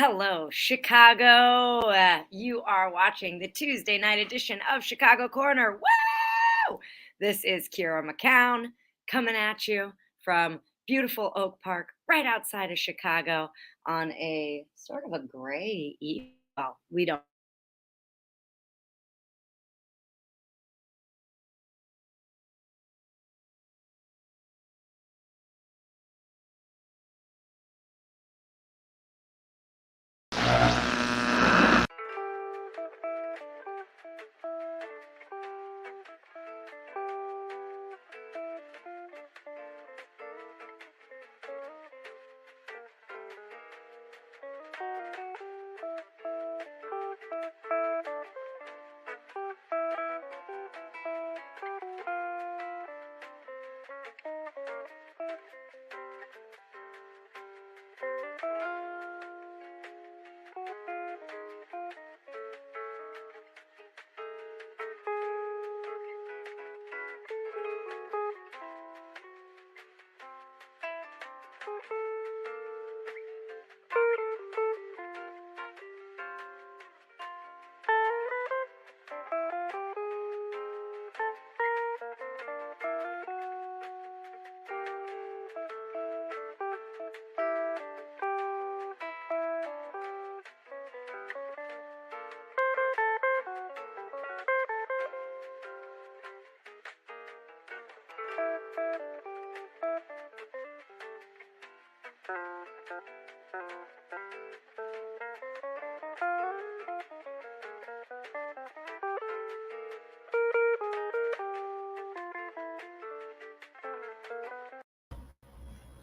Hello, Chicago. You are watching the Tuesday night edition of Chicago Corner. Woo! This is Kira Macoun coming at you from beautiful Oak Park, right outside of Chicago, on a sort of a gray evening. Well, we don't.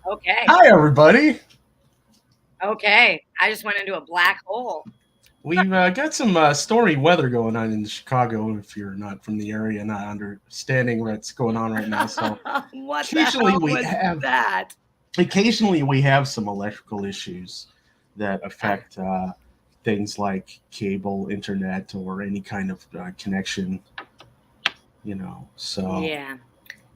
Okay. Hi, everybody. Okay. I just went into a black hole. We've got some stormy weather going on in Chicago. If you're not from the area, not understanding what's going on right now, so What occasionally the hell we was have that? occasionally we have some electrical issues that affect things like cable, internet, or any kind of connection. So Yeah.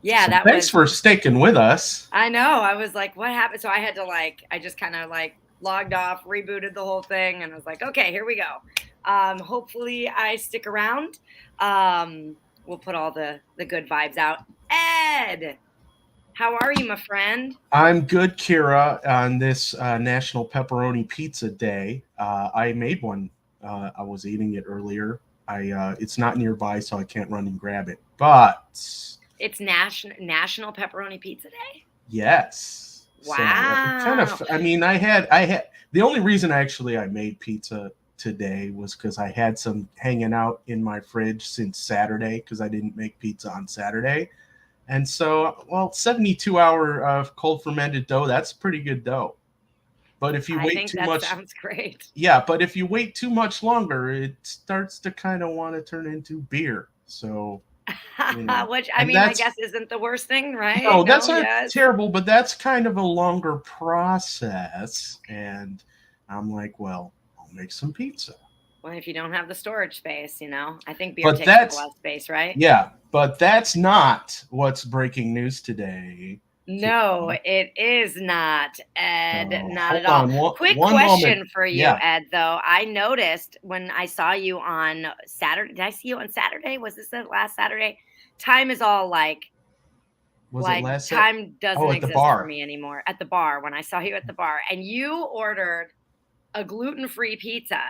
So thanks for sticking with us. I know. I was like, what happened? So I had to I just kind of logged off, rebooted the whole thing, and I was like, okay, here we go. Hopefully I stick around. We'll put all the good vibes out. Ed, how are you, my friend? I'm good, Kira. On this National Pepperoni Pizza Day, I made one. I was eating it earlier. It's not nearby, so I can't run and grab it. But It's National Pepperoni Pizza Day. Yes. Wow. So I had the only reason I made pizza today was because I had some hanging out in my fridge since Saturday because I didn't make pizza on Saturday. And so, 72-hour cold fermented dough, that's pretty good dough. But if you wait too much, sounds great. Yeah, but if you wait too much longer, it starts to kind of want to turn into beer. So, which I guess isn't the worst thing, right? No, that's not terrible, but that's kind of a longer process. And I'm like, well, I'll make some pizza. Well, if you don't have the storage space, I think beer takes up a lot of space, right? Yeah, but that's not what's breaking news today. No, it is not, Ed. Not at all. Quick question for you, Ed, though. I noticed when I saw you on Saturday. Did I see you on Saturday? Was this the last Saturday? Time is all time doesn't exist for me anymore. At the bar, when I saw you at the bar, and you ordered a gluten-free pizza.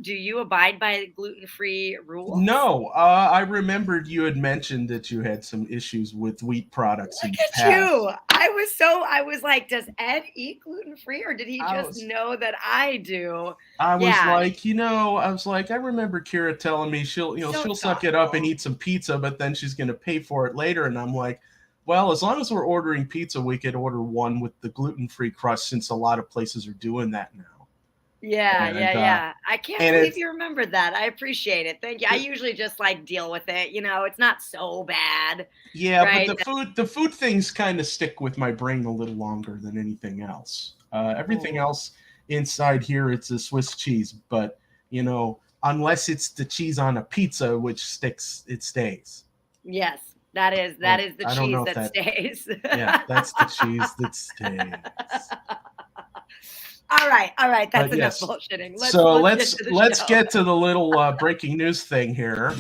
Do you abide by gluten-free rules? No, I remembered you had mentioned that you had some issues with wheat products. Look at you. I was like, does Ed eat gluten-free, or did he just know that I do? I was like, I remember Kira telling me she'll suck it up and eat some pizza, but then she's going to pay for it later. And I'm like, well, as long as we're ordering pizza, we could order one with the gluten-free crust since a lot of places are doing that now. Yeah. I can't believe you remembered that. I appreciate it. Thank you. I usually just deal with it. It's not so bad. Yeah, right? But the food things kind of stick with my brain a little longer than anything else. Everything else inside here, it's a Swiss cheese. But, unless it's the cheese on a pizza, which sticks, it stays. Yes, that is the cheese that stays. Yeah, that's the cheese that stays. All right. That's enough bullshitting. Let's get to the little breaking news thing here.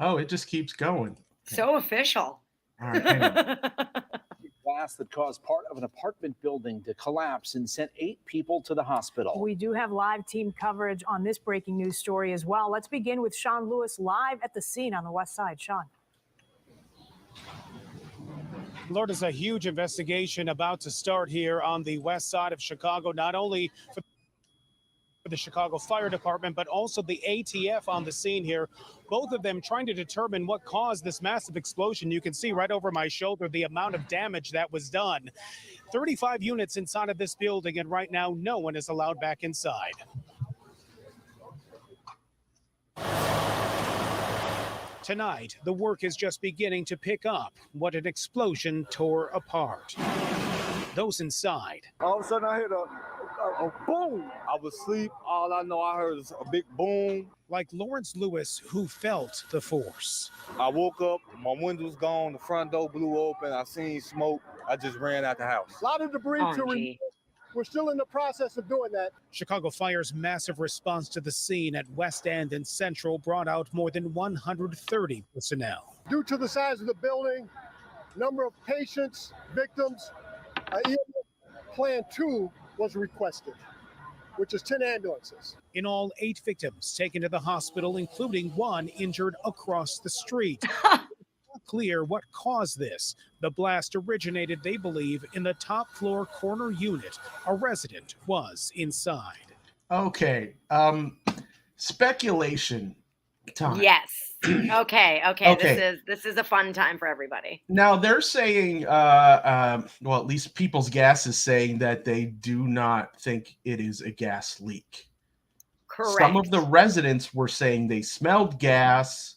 Oh, it just keeps going. So official. All right. Glass that caused part of an apartment building to collapse and sent 8 people to the hospital. We do have live team coverage on this breaking news story as well. Let's begin with Sean Lewis live at the scene on the west side. Sean. Lord, is a huge investigation about to start here on the west side of Chicago, not only for the Chicago Fire Department, but also the ATF on the scene here. Both of them trying to determine what caused this massive explosion. You can see right over my shoulder the amount of damage that was done. 35 units inside of this building, and right now no one is allowed back inside. Tonight, the work is just beginning to pick up what an explosion tore apart. Those inside. All of a sudden, I heard a boom. I was asleep. All I know I heard was a big boom. Like Lawrence Lewis, who felt the force. I woke up, my windows gone, the front door blew open, I seen smoke. I just ran out the house. A lot of debris to remove. We're still in the process of doing that. Chicago Fire's massive response to the scene at West End and Central brought out more than 130 personnel. Due to the size of the building, number of patients, victims, Plan 2 was requested, which is 10 ambulances. In all, 8 victims taken to the hospital, including one injured across the street. Not clear what caused this. The blast originated, they believe, in the top floor corner unit. A resident was inside. Okay. Speculation time. Yes. Okay. This is a fun time for everybody. Now they're saying, well, at least People's Gas is saying that they do not think it is a gas leak. Correct. Some of the residents were saying they smelled gas.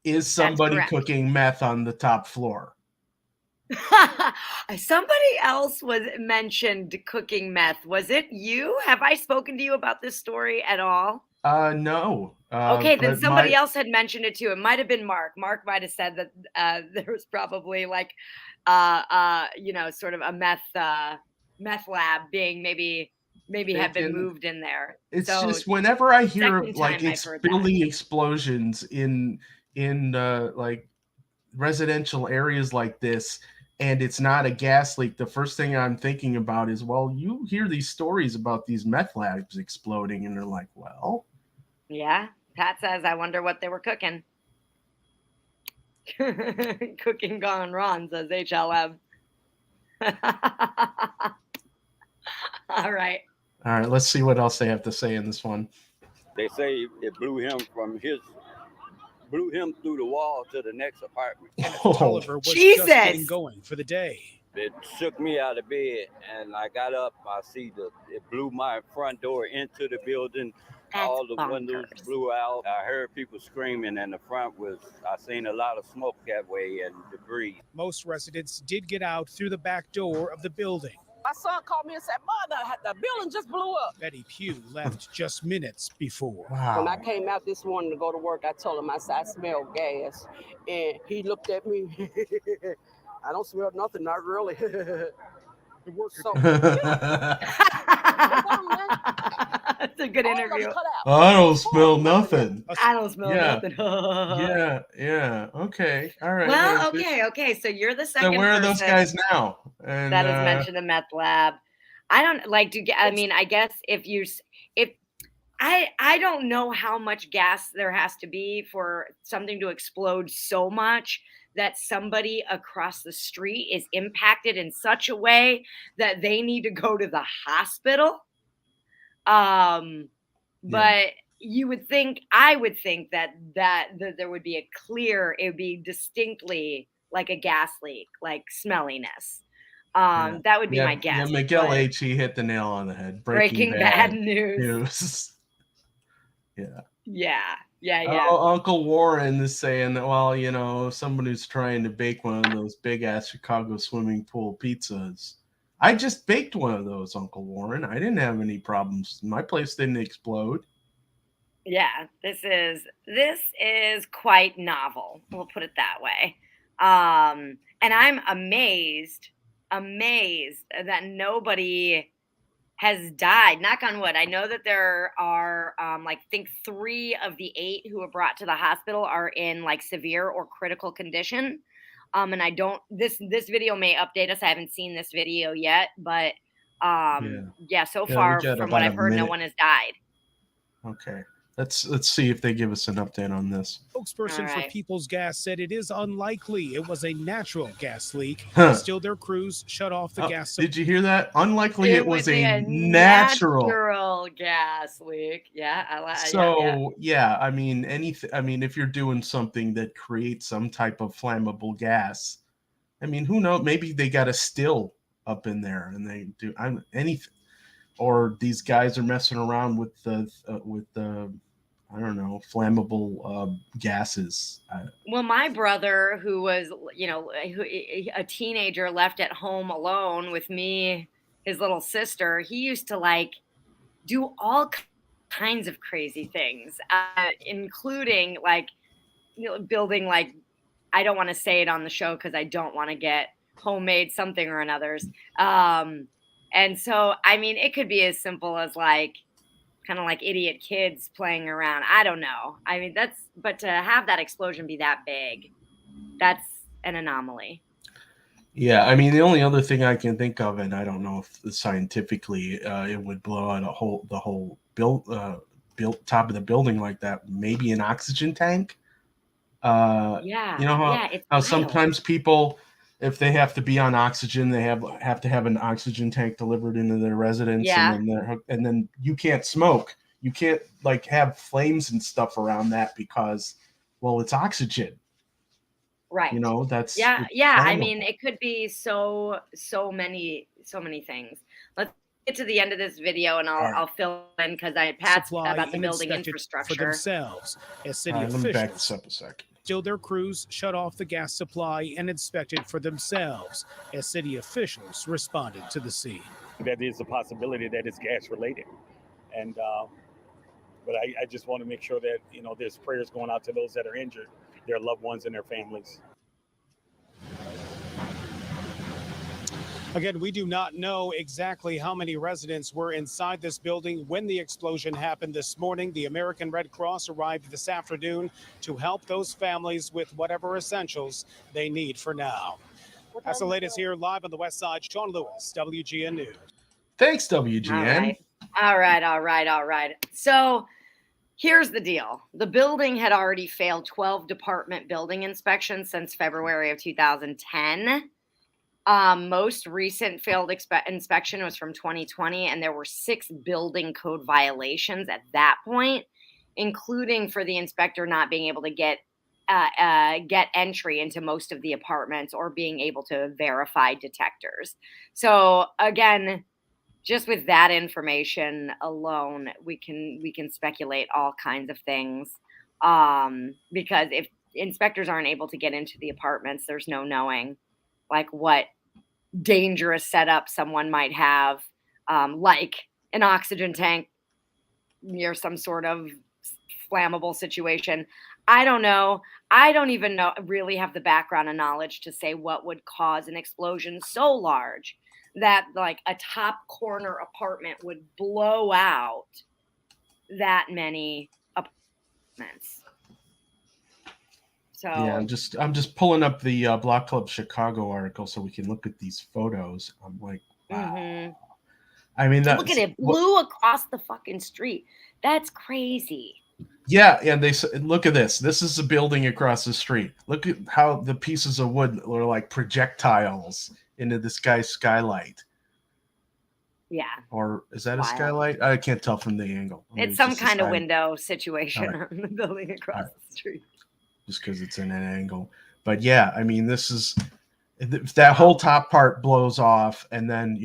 Is somebody cooking meth on the top floor? Somebody else was mentioned cooking meth. Was it you? Have I spoken to you about this story at all? No. Okay, then somebody else had mentioned it too. It might have been Mark. Mark might have said that there was probably like, sort of a meth lab being maybe had been moved in there. It's just whenever I hear like building explosions in like residential areas like this, and it's not a gas leak, the first thing I'm thinking about is, well, you hear these stories about these meth labs exploding, and they're like, well, yeah. Pat says, I wonder what they were cooking. Cooking gone wrong, says HLM. All right. Let's see what else they have to say in this one. They say it blew him through the wall to the next apartment. Oliver was just getting going for the day. It shook me out of bed, and I got up. I see it blew my front door into the building. That's all the bonkers. windows blew out. I heard people screaming, and the front I seen a lot of smoke that way and debris. Most residents did get out through the back door of the building. My son called me and said, Mom, the building just blew up. Betty Pugh left just minutes before. Wow. When I came out this morning to go to work, I told him, I said, I smell gas. And he looked at me. I don't smell nothing, not really. It works so. That's a good interview. I don't smell nothing. I don't smell nothing. Yeah. Okay. All right. Well, okay. So you're the second. So where are those guys now? And, that has mentioned the meth lab. I don't like to get. I mean, I guess I don't know how much gas there has to be for something to explode so much that somebody across the street is impacted in such a way that they need to go to the hospital. But you would think, I would think that there would be it would be distinctly like a gas leak, like smelliness. That would be my guess. Yeah, Miguel H. He hit the nail on the head. Breaking bad news. Yeah. Yeah. Uncle Warren is saying that, well, you know, someone who's trying to bake one of those big ass Chicago swimming pool pizzas. I just baked one of those, Uncle Warren. I didn't have any problems. My place didn't explode. Yeah, this is quite novel. We'll put it that way. And I'm amazed that nobody has died. Knock on wood. I know that there are I think 3 of the 8 who were brought to the hospital are in like severe or critical condition. And I don't this video may update us. I haven't seen this video yet, but so far from what I've heard, no one has died. Okay. Let's see if they give us an update on this. Spokesperson for People's Gas said it is unlikely it was a natural gas leak. Still, their crews shut off the gas. Did you hear that? Unlikely it was a natural gas leak. Yeah. I mean, if you're doing something that creates some type of flammable gas, I mean, who knows? Maybe they got a still up in there and they do anything. Or these guys are messing around with the I don't know, flammable gases. Well, my brother, who was, a teenager left at home alone with me, his little sister, he used to like do all kinds of crazy things, including like building like, I don't want to say it on the show because I don't want to get homemade something or another's. And so, I mean, it could be as simple as like, kind of like idiot kids playing around. I don't know. I mean, but to have that explosion be that big, that's an anomaly. Yeah. I mean, the only other thing I can think of, and I don't know if scientifically it would blow out the whole built top of the building like that, maybe an oxygen tank. You know how sometimes people, if they have to be on oxygen, they have to have an oxygen tank delivered into their residence, and then you can't smoke. You can't like have flames and stuff around that because, well, it's oxygen. Right. You know, that's I mean, it could be so many things. Let's get to the end of this video, and I'll fill in because Pat's about the building infrastructure for themselves. As city let me back this officials, up a second. Still, their crews shut off the gas supply and inspected for themselves as city officials responded to the scene. That is a possibility that it's gas related, and but I just want to make sure that there's prayers going out to those that are injured, their loved ones and their families. Again, we do not know exactly how many residents were inside this building when the explosion happened this morning. The American Red Cross arrived this afternoon to help those families with whatever essentials they need for now. That's the latest here live on the West Side. Sean Lewis, WGN News. Thanks, WGN. All right. So here's the deal. The building had already failed 12 department building inspections since February of 2010. Most recent failed inspection was from 2020, and there were 6 building code violations at that point, including for the inspector not being able to get entry into most of the apartments or being able to verify detectors. So again, just with that information alone, we can speculate all kinds of things, because if inspectors aren't able to get into the apartments, there's no knowing like what dangerous setup someone might have, like an oxygen tank near some sort of flammable situation. I don't know. I don't even really have the background and knowledge to say what would cause an explosion so large that like a top corner apartment would blow out that many apartments. So yeah, I'm just pulling up the Block Club Chicago article so we can look at these photos. I'm like, wow. Mm-hmm. I mean, look at it, blew across the fucking street. That's crazy. Yeah, and they look at this. This is a building across the street. Look at how the pieces of wood are like projectiles into this guy's skylight. Yeah. Or is that a skylight? I can't tell from the angle. It's some kind of window situation on the building across the street. Just because it's in an angle. But yeah, I mean, this is that whole top part blows off, and then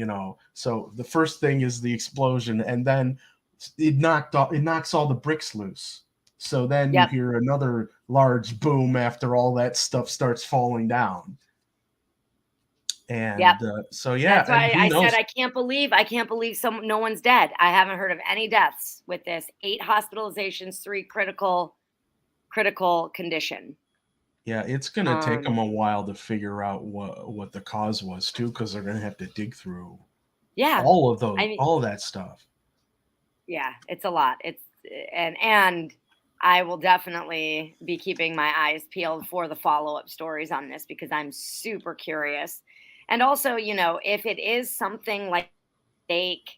so the first thing is the explosion, and then it knocks all the bricks loose. So then you hear another large boom after all that stuff starts falling down. And so yeah, that's why and I who knows? said I can't believe no one's dead. I haven't heard of any deaths with this. 8 hospitalizations, 3 critical condition. Yeah, it's going to take them a while to figure out what the cause was too, because they're going to have to dig through all of those, all of that stuff. Yeah, it's a lot. And I will definitely be keeping my eyes peeled for the follow-up stories on this, because I'm super curious. And also, you know, if it is something like fake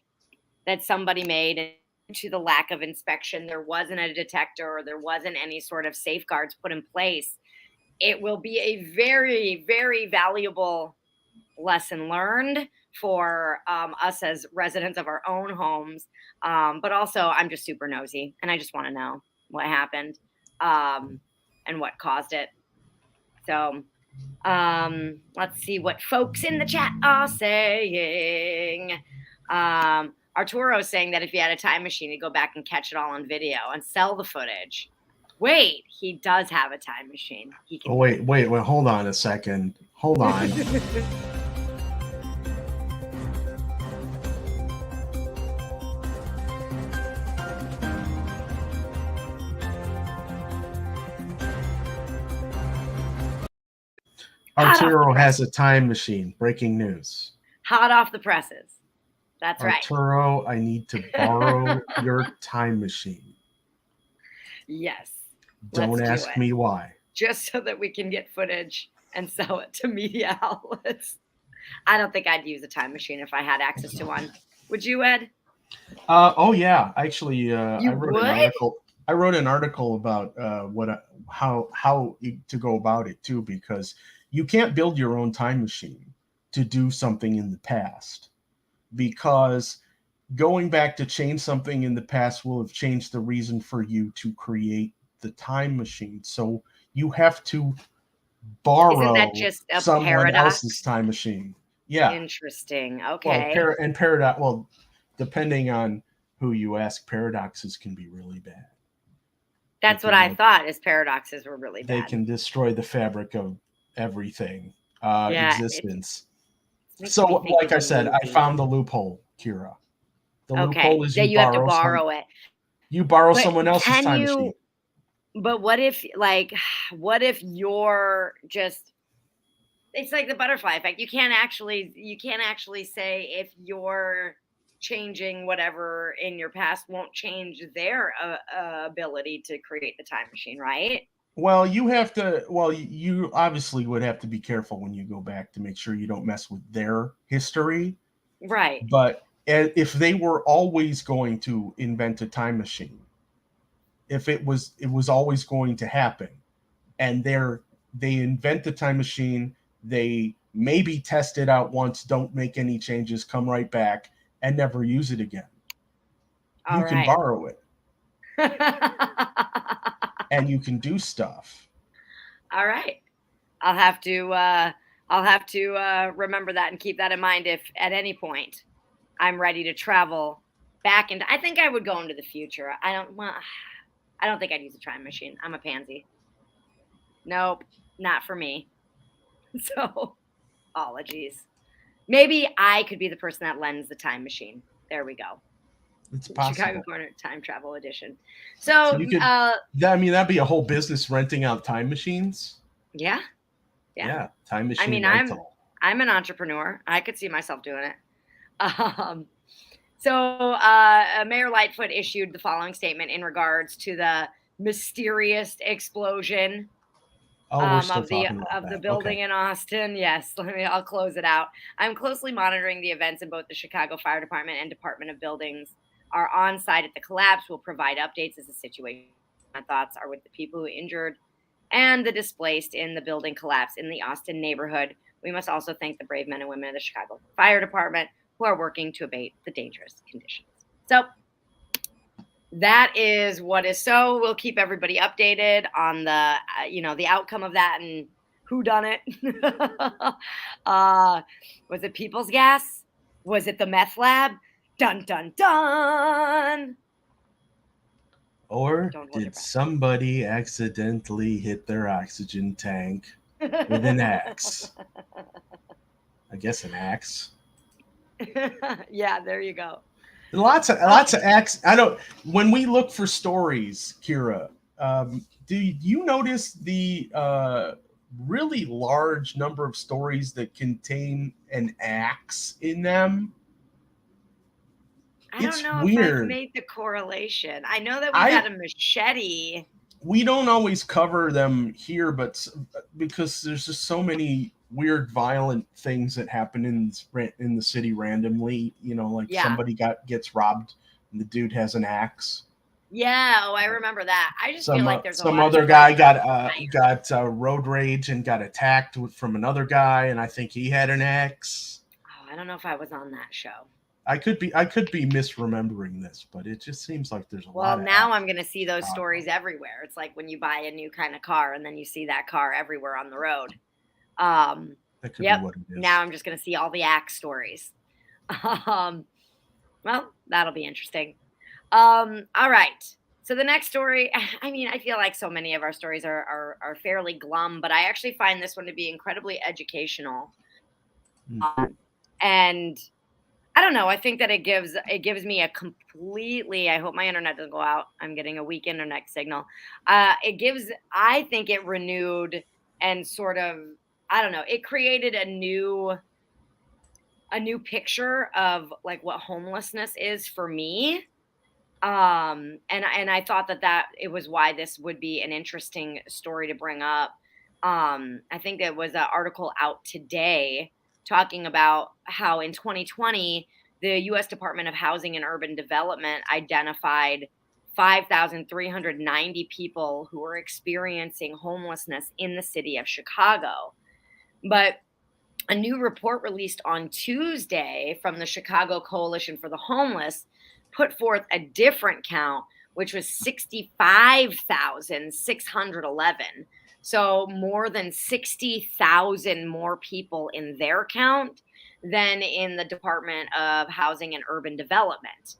that somebody made to the lack of inspection, there wasn't a detector or there wasn't any sort of safeguards put in place, it will be a very, very valuable lesson learned for us as residents of our own homes. But also, I'm just super nosy, and I just want to know what happened and what caused it. So let's see what folks in the chat are saying. Arturo's saying that if he had a time machine, he'd go back and catch it all on video and sell the footage. Wait, he does have a time machine. He can. Oh, wait, hold on a second. Hold on. Arturo has a time machine. Breaking news. Hot off the presses. That's right. Arturo, I need to borrow your time machine. Yes. Don't ask me why. Just so that we can get footage and sell it to media outlets. I don't think I'd use a time machine if I had access to one. Would you, Ed? Oh yeah, actually, I wrote an article about how to go about it too, because you can't build your own time machine to do something in the past, because going back to change something in the past will have changed the reason for you to create the time machine. So you have to borrow Isn't that just a someone paradox? else's time machine. Yeah. Interesting. Okay. Well, paradox. Well, depending on who you ask, paradoxes can be really bad. That's what I thought. Is paradoxes were really bad. They can destroy the fabric of everything, existence. So, like I said, I found the loophole, Kira. The loophole is you have to borrow it. You borrow someone else's time machine. But what if you're just? It's like the butterfly effect. You can't actually say if you're changing whatever in your past won't change their ability to create the time machine, right? Well, you obviously would have to be careful when you go back to make sure you don't mess with their history. Right. But if they were always going to invent a time machine, if it was always going to happen, and they invent the time machine, they maybe test it out once, don't make any changes, come right back, and never use it again. You can borrow it. And you can do stuff. All right. I'll have to remember that and keep that in mind if at any point I'm ready to travel back into. I think I would go into the future. I don't think I'd use a time machine. I'm a pansy. Nope, not for me. So, apologies. Maybe I could be the person that lends the time machine. There we go. It's possible. Chicago Corner Time Travel Edition. So you could, that'd be a whole business, renting out time machines. Yeah. Time machine. I mean, rental. I'm an entrepreneur. I could see myself doing it. So Mayor Lightfoot issued the following statement in regards to the mysterious explosion of the building in Austin. Yes, I'll close it out. I'm closely monitoring the events in both the Chicago Fire Department and Department of Buildings are on site at the collapse. Will provide updates as the situation. My thoughts are with the people who injured and the displaced in the building collapse in the Austin neighborhood. We must also thank the brave men and women of the Chicago Fire Department who are working to abate the dangerous conditions. So that is what is so. We'll keep everybody updated on the, the outcome of that and who done it. Was it People's Gas? Was it the meth lab? Dun, dun, dun. Or Don't hold your did breath. somebody accidentally hit their oxygen tank with an axe? I guess an axe. Yeah, there you go. Lots of axe. When we look for stories, Kira, do you notice the really large number of stories that contain an axe in them? I don't know if I've made the correlation. I know that we've had a machete. We don't always cover them here, but because there's just so many weird, violent things that happen in the city randomly. Like somebody gets robbed, and the dude has an axe. Yeah, I remember that. I just feel like there's some other guy got road rage and got attacked from another guy, and I think he had an axe. Oh, I don't know if I was on that show. I could be misremembering this, but it just seems like there's a lot. Well, now I'm going to see those stories everywhere. It's like when you buy a new kind of car and then you see that car everywhere on the road. That could be what it is. Now I'm just going to see all the axe stories. Well, that'll be interesting. All right. So the next story, I mean, I feel like so many of our stories are fairly glum, but I actually find this one to be incredibly educational. And I don't know. I think that it gives me a completely, I hope my internet doesn't go out. I'm getting a weak internet signal. I think it renewed and sort of, I don't know, it created a new picture of like what homelessness is for me. And I thought that it was why this would be an interesting story to bring up. I think there was an article out today talking about how in 2020, the U.S. Department of Housing and Urban Development identified 5,390 people who were experiencing homelessness in the city of Chicago. But a new report released on Tuesday from the Chicago Coalition for the Homeless put forth a different count, which was 65,611. So more than 60,000 more people in their count than in the Department of Housing and Urban Development.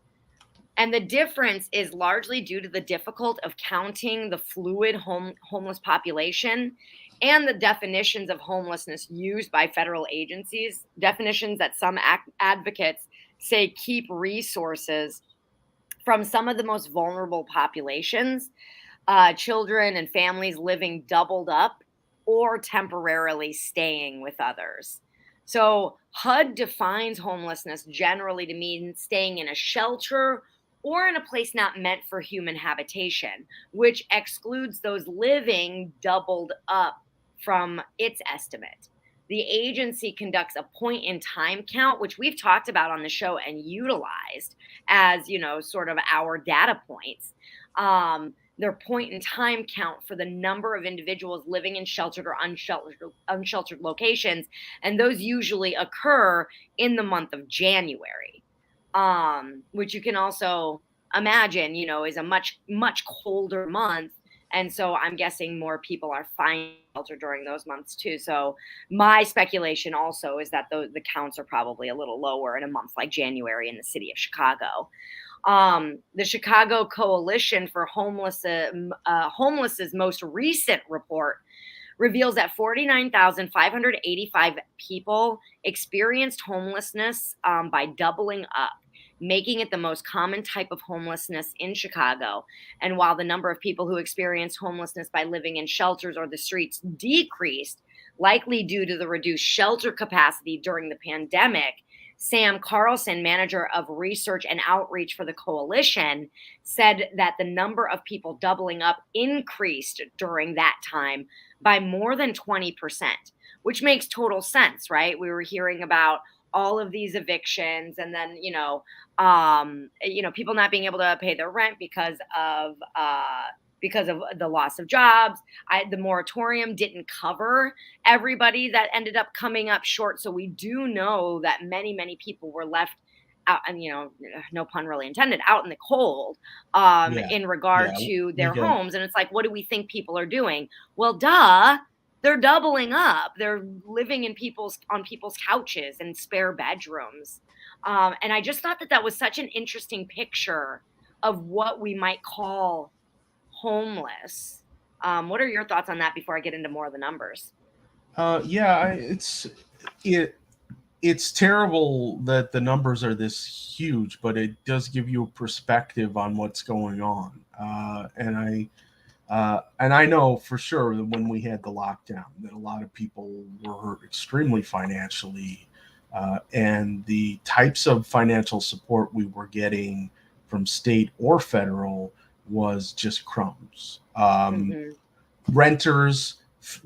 And the difference is largely due to the difficulty of counting the fluid homeless population and the definitions of homelessness used by federal agencies, definitions that some advocates say keep resources from some of the most vulnerable populations, children and families living doubled up or temporarily staying with others. So HUD defines homelessness generally to mean staying in a shelter or in a place not meant for human habitation, which excludes those living doubled up from its estimate. The agency conducts a point in time count, which we've talked about on the show and utilized as, sort of our data points. Their point in time count for the number of individuals living in sheltered or unsheltered locations. And those usually occur in the month of January, which you can also imagine, is a much, much colder month. And so I'm guessing more people are finding shelter during those months too. So my speculation also is that the counts are probably a little lower in a month like January in the city of Chicago. The Chicago Coalition for Homeless's most recent report reveals that 49,585 people experienced homelessness by doubling up, making it the most common type of homelessness in Chicago. And while the number of people who experienced homelessness by living in shelters or the streets decreased, likely due to the reduced shelter capacity during the pandemic, Sam Carlson, manager of research and outreach for the coalition, said that the number of people doubling up increased during that time by more than 20%, which makes total sense, right? We were hearing about all of these evictions and then, people not being able to pay their rent because of the loss of jobs. The moratorium didn't cover everybody that ended up coming up short. So we do know that many, many people were left out, and, no pun really intended, out in the cold in regard to their homes. And it's like, what do we think people are doing? Well, they're doubling up. They're living on people's couches and spare bedrooms. And I just thought that was such an interesting picture of what we might call homeless. What are your thoughts on that before I get into more of the numbers? It's terrible that the numbers are this huge, but it does give you a perspective on what's going on. And I know for sure that when we had the lockdown, that a lot of people were extremely financially, and the types of financial support we were getting from state or federal was just crumbs. Renters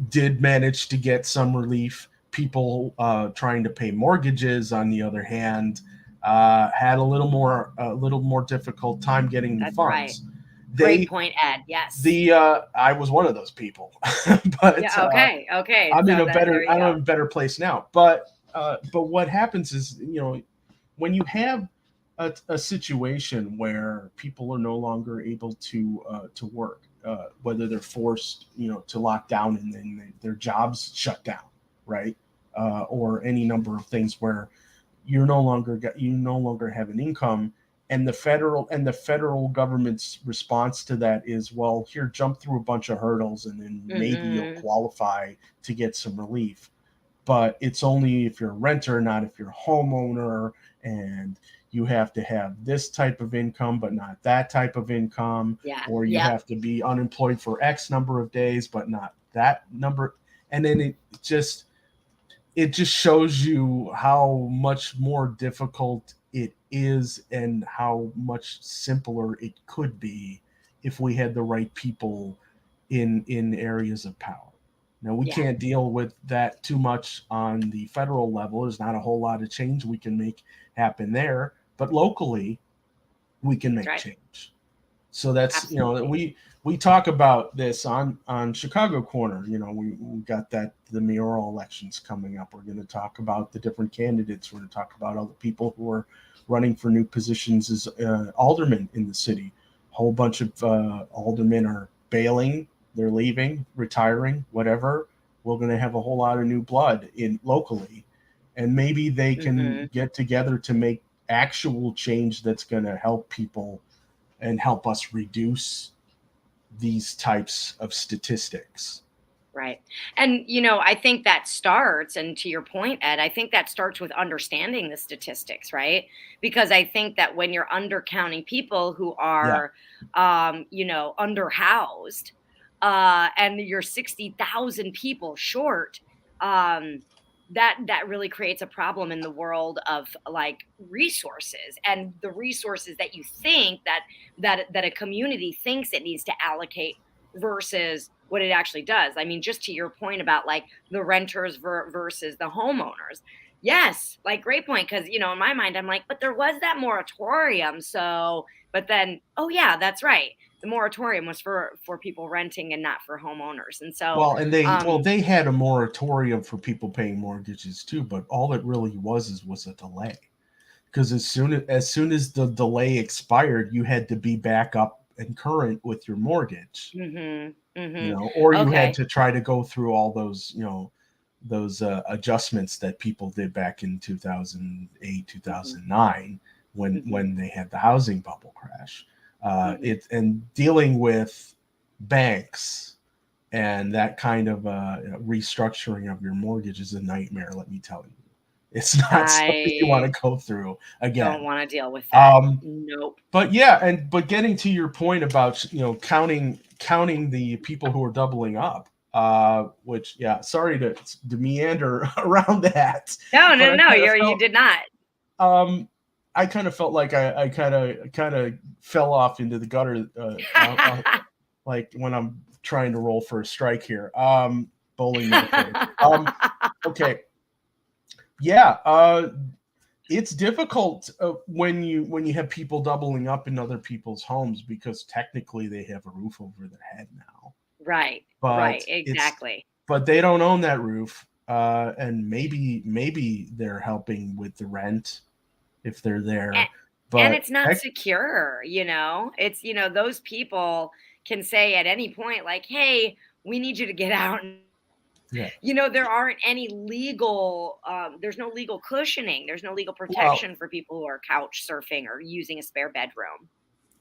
did manage to get some relief. People trying to pay mortgages, on the other hand, had a little more difficult time getting the That's funds. right. Great point, Ed. Yes. I was one of those people, but yeah, okay. I'm in So I'm in a better place now. But what happens is, when you have a situation where people are no longer able to work, whether they're forced, to lock down and then their jobs shut down, right? Or any number of things where you no longer have an income, and the federal government's response to that is, well, here, jump through a bunch of hurdles and then maybe you'll qualify to get some relief. But it's only if you're a renter, not if you're a homeowner, and you have to have this type of income, but not that type of income, or you have to be unemployed for X number of days, but not that number. And then it just shows you how much more difficult it is and how much simpler it could be if we had the right people in areas of power. Now, we can't deal with that too much on the federal level. There's not a whole lot of change we can make happen there, but locally we can make change. So that's, we talk about this on Chicago Corner. We got the mayoral elections coming up. We're going to talk about the different candidates. We're going to talk about all the people who are running for new positions as aldermen in the city. A whole bunch of aldermen are bailing, they're leaving, retiring, whatever. We're going to have a whole lot of new blood in locally, and maybe they can get together to make actual change that's going to help people and help us reduce these types of statistics. Right. And, I think that starts, and to your point, Ed, I think that starts with understanding the statistics, right? Because I think that when you're undercounting people who are, underhoused, and you're 60,000 people short, that really creates a problem in the world of resources, and the resources that you think that a community thinks it needs to allocate versus what it actually does. I mean, just to your point about the renters versus the homeowners. Yes, great point. Because, in my mind, I'm but there was that moratorium. So, but then, oh yeah, that's right. The moratorium was for people renting and not for homeowners. And so, they had a moratorium for people paying mortgages too, but all it really was a delay. Because as soon as the delay expired, you had to be back up and current with your mortgage. Or you had to try to go through all those, those adjustments that people did back in 2008, 2009, when they had the housing bubble crash. And dealing with banks and that kind of restructuring of your mortgage is a nightmare. Let me tell you, it's not something you want to go through again. Don't want to deal with that. Nope. But getting to your point about counting the people who are doubling up, which sorry to meander around that. No, you did not. I kind of felt like I kind of fell off into the gutter, like when I'm trying to roll for a strike here. Bowling metaphor. Okay. Yeah. It's difficult when you have people doubling up in other people's homes, because technically they have a roof over their head now. Right. Right. Exactly. But they don't own that roof, and maybe they're helping with the rent if they're there. And it's not secure, it's, those people can say at any point, hey, we need you to get out. There aren't any legal, there's no legal cushioning. There's no legal protection for people who are couch surfing or using a spare bedroom.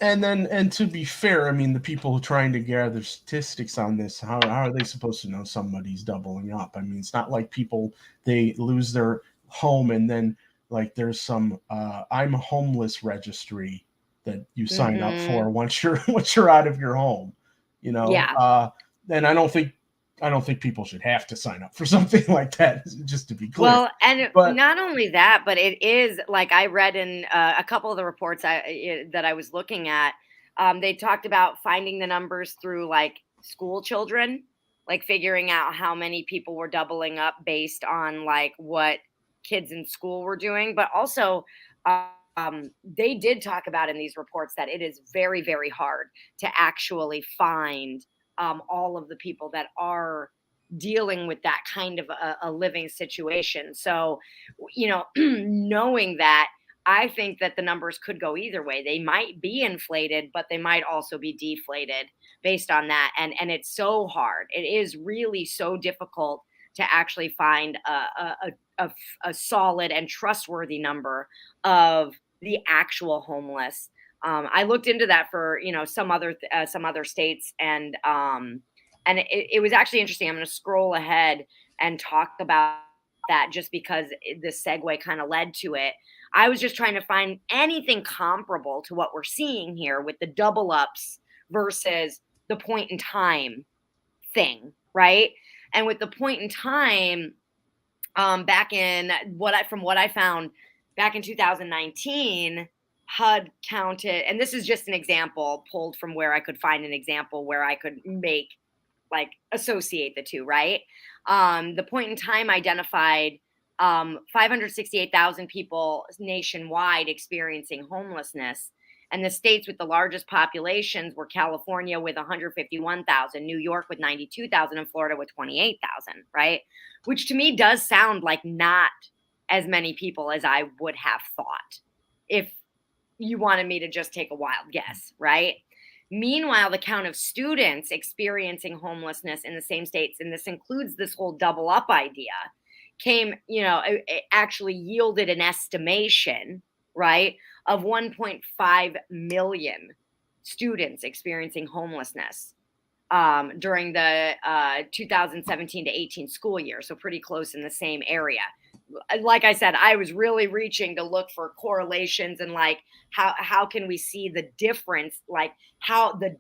And to be fair, I mean, the people trying to gather statistics on this, how are they supposed to know somebody's doubling up? I mean, it's not like people, they lose their home and then like there's some I'm homeless registry that you sign up for once you're out of your home, you know. Yeah. And I don't think people should have to sign up for something like that, just to be clear. Well, and But not only that, but it is like I read in a couple of the reports that I was looking at. They talked about finding the numbers through like school children, like figuring out how many people were doubling up based on like what kids in school were doing. But also, they did talk about in these reports that it is very, very hard to actually find all of the people that are dealing with that kind of a living situation. So, you know, knowing that, I think that the numbers could go either way. They might be inflated, but they might also be deflated based on that. And it's so hard. It is really so difficult to actually find a solid and trustworthy number of the actual homeless. I looked into that for, you know, some other states, and it was actually interesting. I'm going to scroll ahead and talk about that just because the segue kind of led to it. I was just trying to find anything comparable to what we're seeing here with the double ups versus the point in time thing, right? And with the point in time, back in from what I found back in 2019, HUD counted, and this is just an example pulled from where I could find an example where I could associate the two, right? The point in time identified 568,000 people nationwide experiencing homelessness. And the states with the largest populations were California with 151,000, New York with 92,000, and Florida with 28,000, right? Which to me does sound like not as many people as I would have thought if you wanted me to just take a wild guess, right? Meanwhile, the count of students experiencing homelessness in the same states, and this includes this whole double up idea, came, it actually yielded an estimation, right, of 1.5 million students experiencing homelessness during the 2017 to 18 school year. So pretty close in the same area. Like I said, I was really reaching to look for correlations and like how can we see the difference, like how the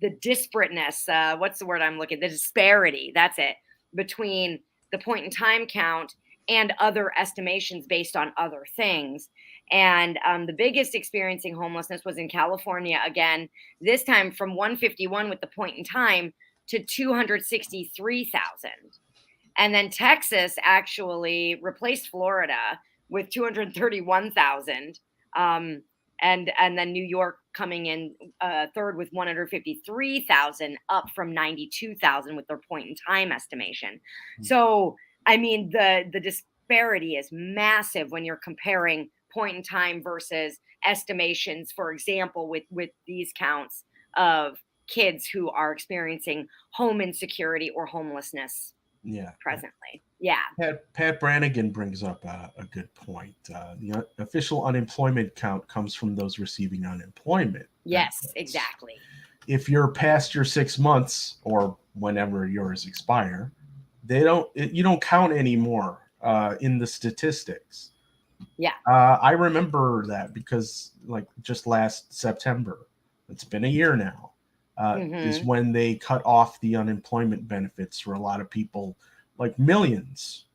disparateness, what's the word I'm looking, the disparity, that's it, between the point in time count and other estimations based on other things. And the biggest experiencing homelessness was in California, again, this time from 151 with the point in time to 263,000. And then Texas actually replaced Florida with 231,000. And then New York coming in third with 153,000, up from 92,000 with their point in time estimation. So, I mean, the disparity is massive when you're comparing point in time versus estimations, for example, with these counts of kids who are experiencing home insecurity or homelessness. Yeah. Presently. Yeah. Pat Brannigan brings up a good point. The official unemployment count comes from those receiving unemployment. Yes, exactly. If you're past your 6 months or whenever yours expire, you don't count anymore in the statistics. Yeah. I remember that because like just last September, it's been a year now. Is when they cut off the unemployment benefits for a lot of people, like millions.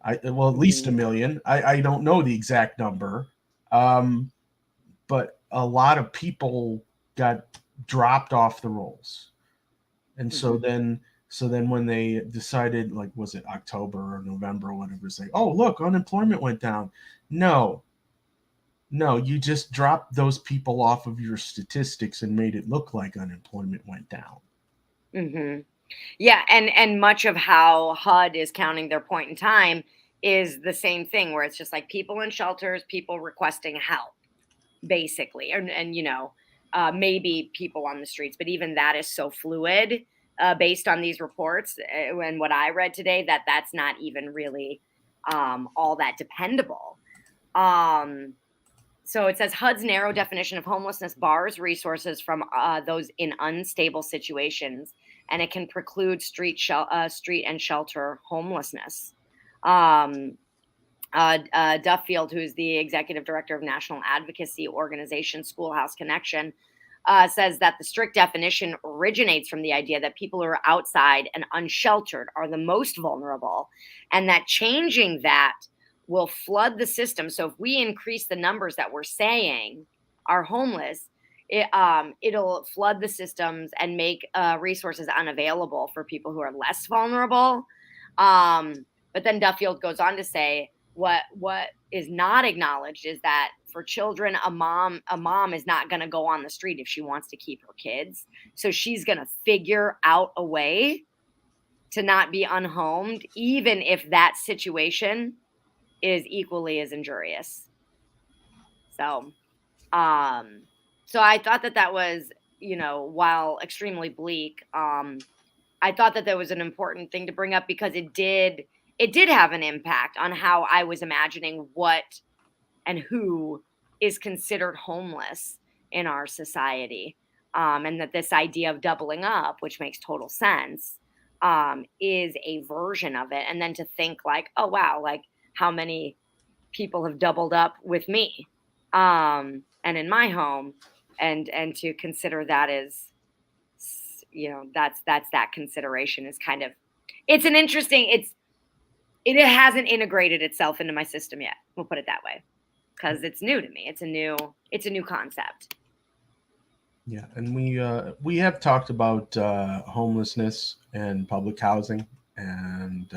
At least a million. I don't know the exact number, but a lot of people got dropped off the rolls. And so then when they decided, like, was it October or November or whatever, say, oh, look, unemployment went down. No, you just dropped those people off of your statistics and made it look like unemployment went down. Yeah, and much of how HUD is counting their point in time is the same thing, where it's just like people in shelters, people requesting help, basically, and maybe people on the streets, but even that is so fluid based on these reports and what I read today, that's not even really all that dependable. So it says HUD's narrow definition of homelessness bars resources from those in unstable situations, and it can preclude street and shelter homelessness. Duffield, who's the executive director of national advocacy organization Schoolhouse Connection, says that the strict definition originates from the idea that people who are outside and unsheltered are the most vulnerable, and that changing that will flood the system. So if we increase the numbers that we're saying are homeless, it'll flood the systems and make resources unavailable for people who are less vulnerable. But then Duffield goes on to say, what is not acknowledged is that for children, a mom is not going to go on the street if she wants to keep her kids. So she's going to figure out a way to not be unhomed, even if that situation is equally as injurious. So I thought that was, while extremely bleak, I thought that was an important thing to bring up, because it did have an impact on how I was imagining what and who is considered homeless in our society. And that this idea of doubling up, which makes total sense, is a version of it. And then to think like, oh, wow, like how many people have doubled up with me and in my home, and to consider that as, that's that consideration is kind of, it's an interesting, it hasn't integrated itself into my system yet. We'll put it that way, because it's new to me. It's a new concept. Yeah, and we have talked about homelessness and public housing, and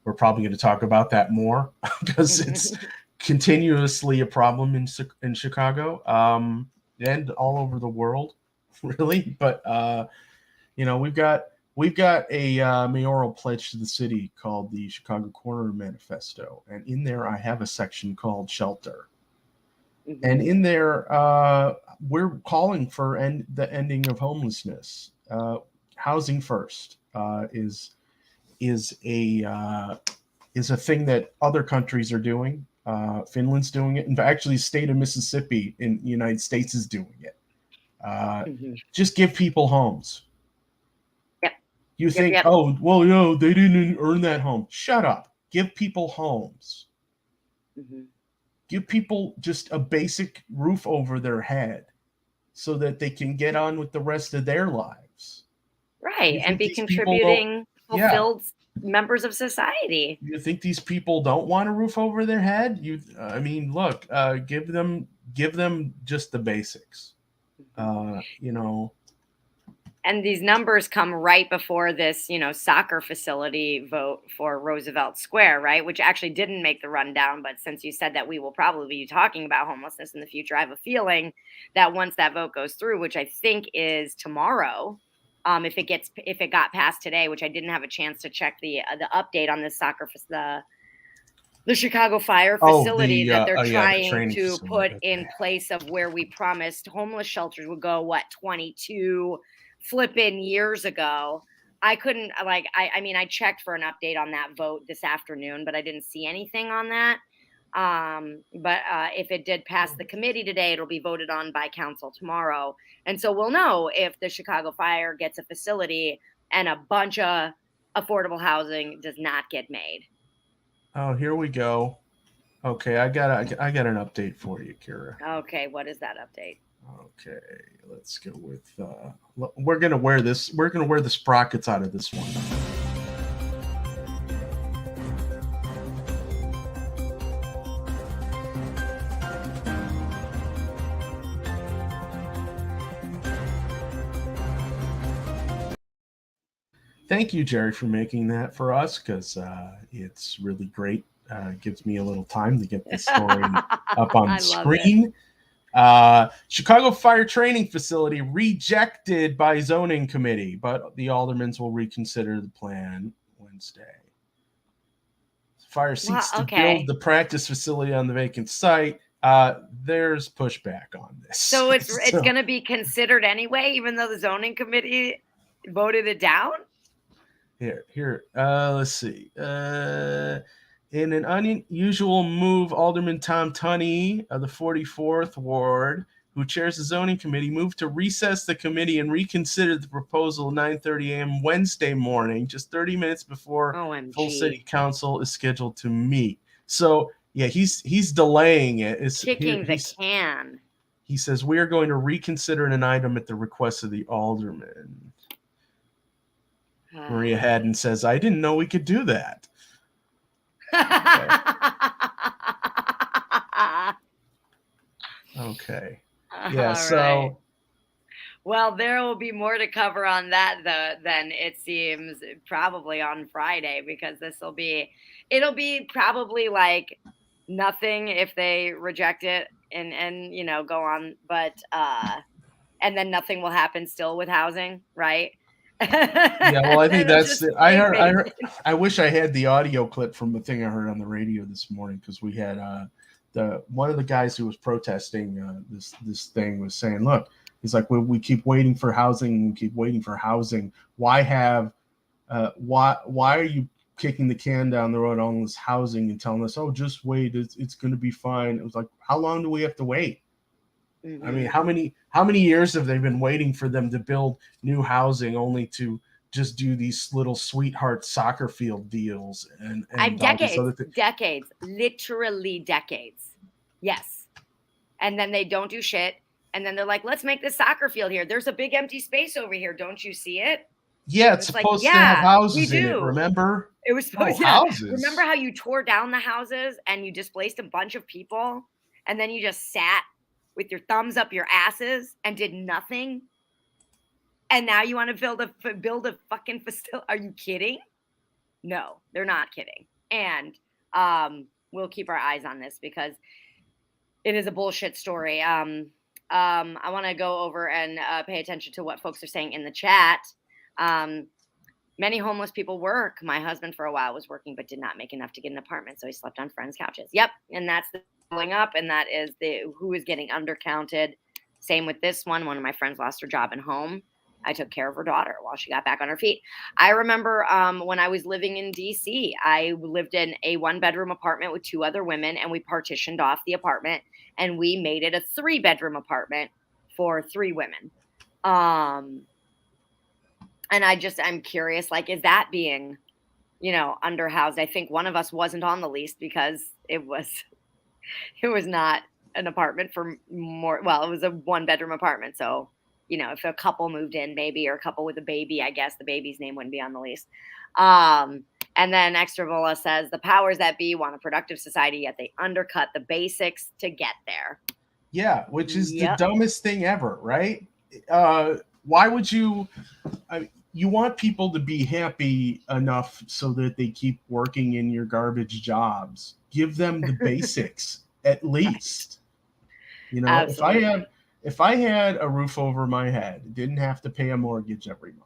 we're probably going to talk about that more because it's continuously a problem in Chicago and all over the world, really. But we've got a mayoral pledge to the city called the Chicago Corner Manifesto, and in there I have a section called Shelter. Mm-hmm. And in there, we're calling for the ending of homelessness. Housing first is a thing that other countries are doing. Finland's doing it, and actually, the state of Mississippi in the United States is doing it. Just give people homes. Yep. You think, oh, well, they didn't earn that home. Shut up. Give people homes. Mm-hmm. Give people just a basic roof over their head so that they can get on with the rest of their lives. Right. And be contributing, fulfilled members of society. You think these people don't want a roof over their head? Look, give them just the basics. And these numbers come right before this, soccer facility vote for Roosevelt Square, right? Which actually didn't make the rundown. But since you said that we will probably be talking about homelessness in the future, I have a feeling that once that vote goes through, which I think is tomorrow, if it got passed today, which I didn't have a chance to check the update on this the Chicago fire facility that they're trying to put in place of where we promised homeless shelters would go, 22 flipping years ago. I couldn't I checked for an update on that vote this afternoon, but I didn't see anything on that. But if it did pass the committee today, it'll be voted on by council tomorrow. And so we'll know if the Chicago Fire gets a facility and a bunch of affordable housing does not get made. Oh, here we go. Okay, I got an update for you, Kira. Okay, what is that update? Okay, let's go with we're gonna wear the sprockets out of this one. Thank you, Jerry, for making that for us, because it's really great. Gives me a little time to get this story up on the screen. Chicago Fire Training Facility rejected by zoning committee, but the aldermans will reconsider the plan Wednesday. Fire seeks to build the practice facility on the vacant site. There's pushback on this. So it's going to be considered anyway, even though the zoning committee voted it down? Here. Let's see. In an unusual move, Alderman Tom Tunney of the 44th Ward, who chairs the zoning committee, moved to recess the committee and reconsider the proposal at 9:30 a.m. Wednesday morning, just 30 minutes before full city council is scheduled to meet. So, yeah, he's delaying it. It's kicking the can. He says, we are going to reconsider an item at the request of the alderman. Maria Haddon says, I didn't know we could do that. Okay. Yeah, All so right. Well, there will be more to cover on that then it seems probably on Friday, because it'll be probably like nothing if they reject it and you know go on, but and then nothing will happen still with housing, right? Yeah, well, I think that's it. I heard I wish I had the audio clip from the thing I heard on the radio this morning, because we had one of the guys who was protesting this thing was saying, look, he's like, we keep waiting for housing, we keep waiting for housing. Why are you kicking the can down the road on this housing and telling us, oh, just wait, it's going to be fine? It was like, how long do we have to wait? Mm-hmm. I mean, how many years have they been waiting for them to build new housing, only to just do these little sweetheart soccer field deals and decades, literally decades. Yes. And then they don't do shit. And then they're like, let's make this soccer field here. There's a big empty space over here. Don't you see it? Yeah, it's supposed to have houses in it, remember? It was supposed to have houses. Remember how you tore down the houses and you displaced a bunch of people, and then you just sat with your thumbs up your asses and did nothing? And now you want to build a fucking facility? Are you kidding? No, they're not kidding. And we'll keep our eyes on this because it is a bullshit story. I want to go over and pay attention to what folks are saying in the chat. Many homeless people work. My husband for a while was working, but did not make enough to get an apartment, so he slept on friends' couches. Yep, and that's the going up, and that is who is getting undercounted. Same with this one. One of my friends lost her job and home. I took care of her daughter while she got back on her feet. I remember when I was living in DC, I lived in a 1-bedroom apartment with 2 other women, and we partitioned off the apartment, and we made it a 3-bedroom apartment for 3 women. And I'm curious, like, is that being, underhoused? I think one of us wasn't on the lease because it was not an apartment for more. Well, it was a 1-bedroom apartment. So, if a couple moved in, maybe, or a couple with a baby, I guess the baby's name wouldn't be on the lease. And then Extra Vola says the powers that be want a productive society, yet they undercut the basics to get there. Yeah, which is the dumbest thing ever, right? Why would you? You want people to be happy enough so that they keep working in your garbage jobs. Give them the basics at least. Absolutely. If I had a roof over my head, didn't have to pay a mortgage every month,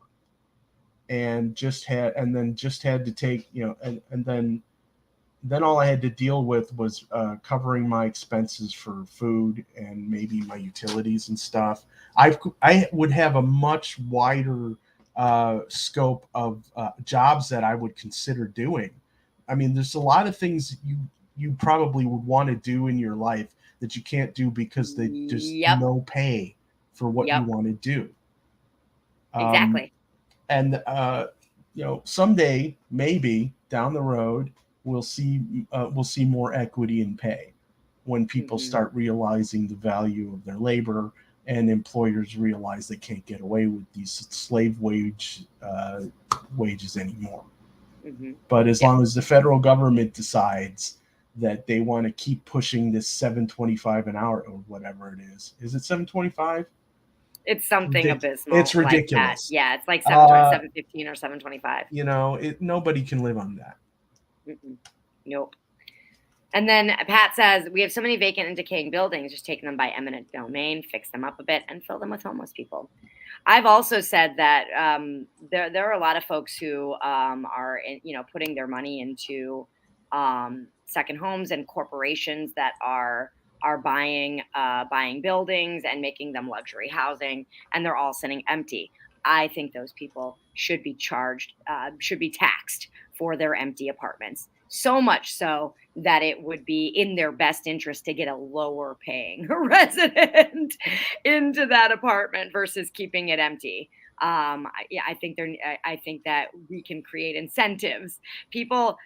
and just had to take, and then all I had to deal with was covering my expenses for food and maybe my utilities and stuff, I would have a much wider scope of jobs that I would consider doing. I mean, there's a lot of things you probably would want to do in your life that you can't do because they just no pay for what you want to do. Exactly. And someday, maybe down the road, we'll see more equity in pay when people start realizing the value of their labor, and employers realize they can't get away with these slave wages anymore. Mm-hmm. But as long as the federal government decides that they want to keep pushing this $7.25 an hour or whatever it is it $7.25? It's something abysmal. It's ridiculous. Like yeah, it's like $7.15 or $7.25. Nobody can live on that. Mm-mm. Nope. And then Pat says, we have so many vacant and decaying buildings, just take them by eminent domain, fix them up a bit, and fill them with homeless people. I've also said that there are a lot of folks who are putting their money into second homes and corporations that are buying buildings and making them luxury housing, and they're all sitting empty. I think those people should be taxed for their empty apartments. So much so that it would be in their best interest to get a lower paying resident into that apartment versus keeping it empty. I think that we can create incentives. People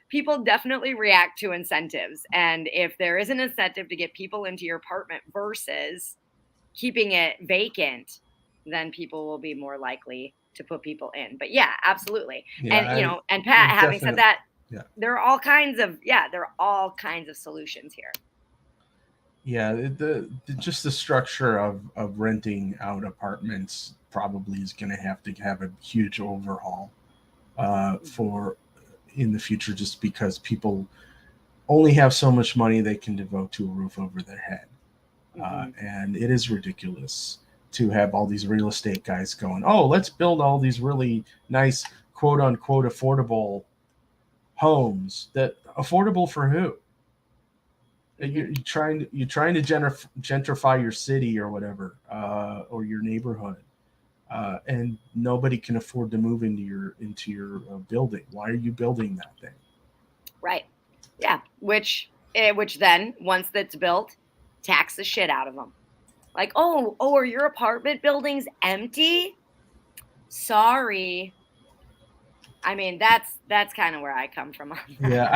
definitely react to incentives, and if there is an incentive to get people into your apartment versus keeping it vacant, then people will be more likely to put people in. But yeah, absolutely. Yeah, And Pat, having said that, yeah. there are all kinds of solutions here. Yeah, just the structure of renting out apartments probably is going to have a huge overhaul for in the future, just because people only have so much money they can devote to a roof over their head. And it is ridiculous to have all these real estate guys going, oh, let's build all these really nice, quote unquote, affordable homes. That affordable for who? You're trying to gentrify your city or whatever, or your neighborhood, and nobody can afford to move into your building. Why are you building that thing? Right. Yeah. Which then, once that's built, tax the shit out of them. Like, oh, are your apartment buildings empty? Sorry. I mean, that's kind of where I come from. Yeah,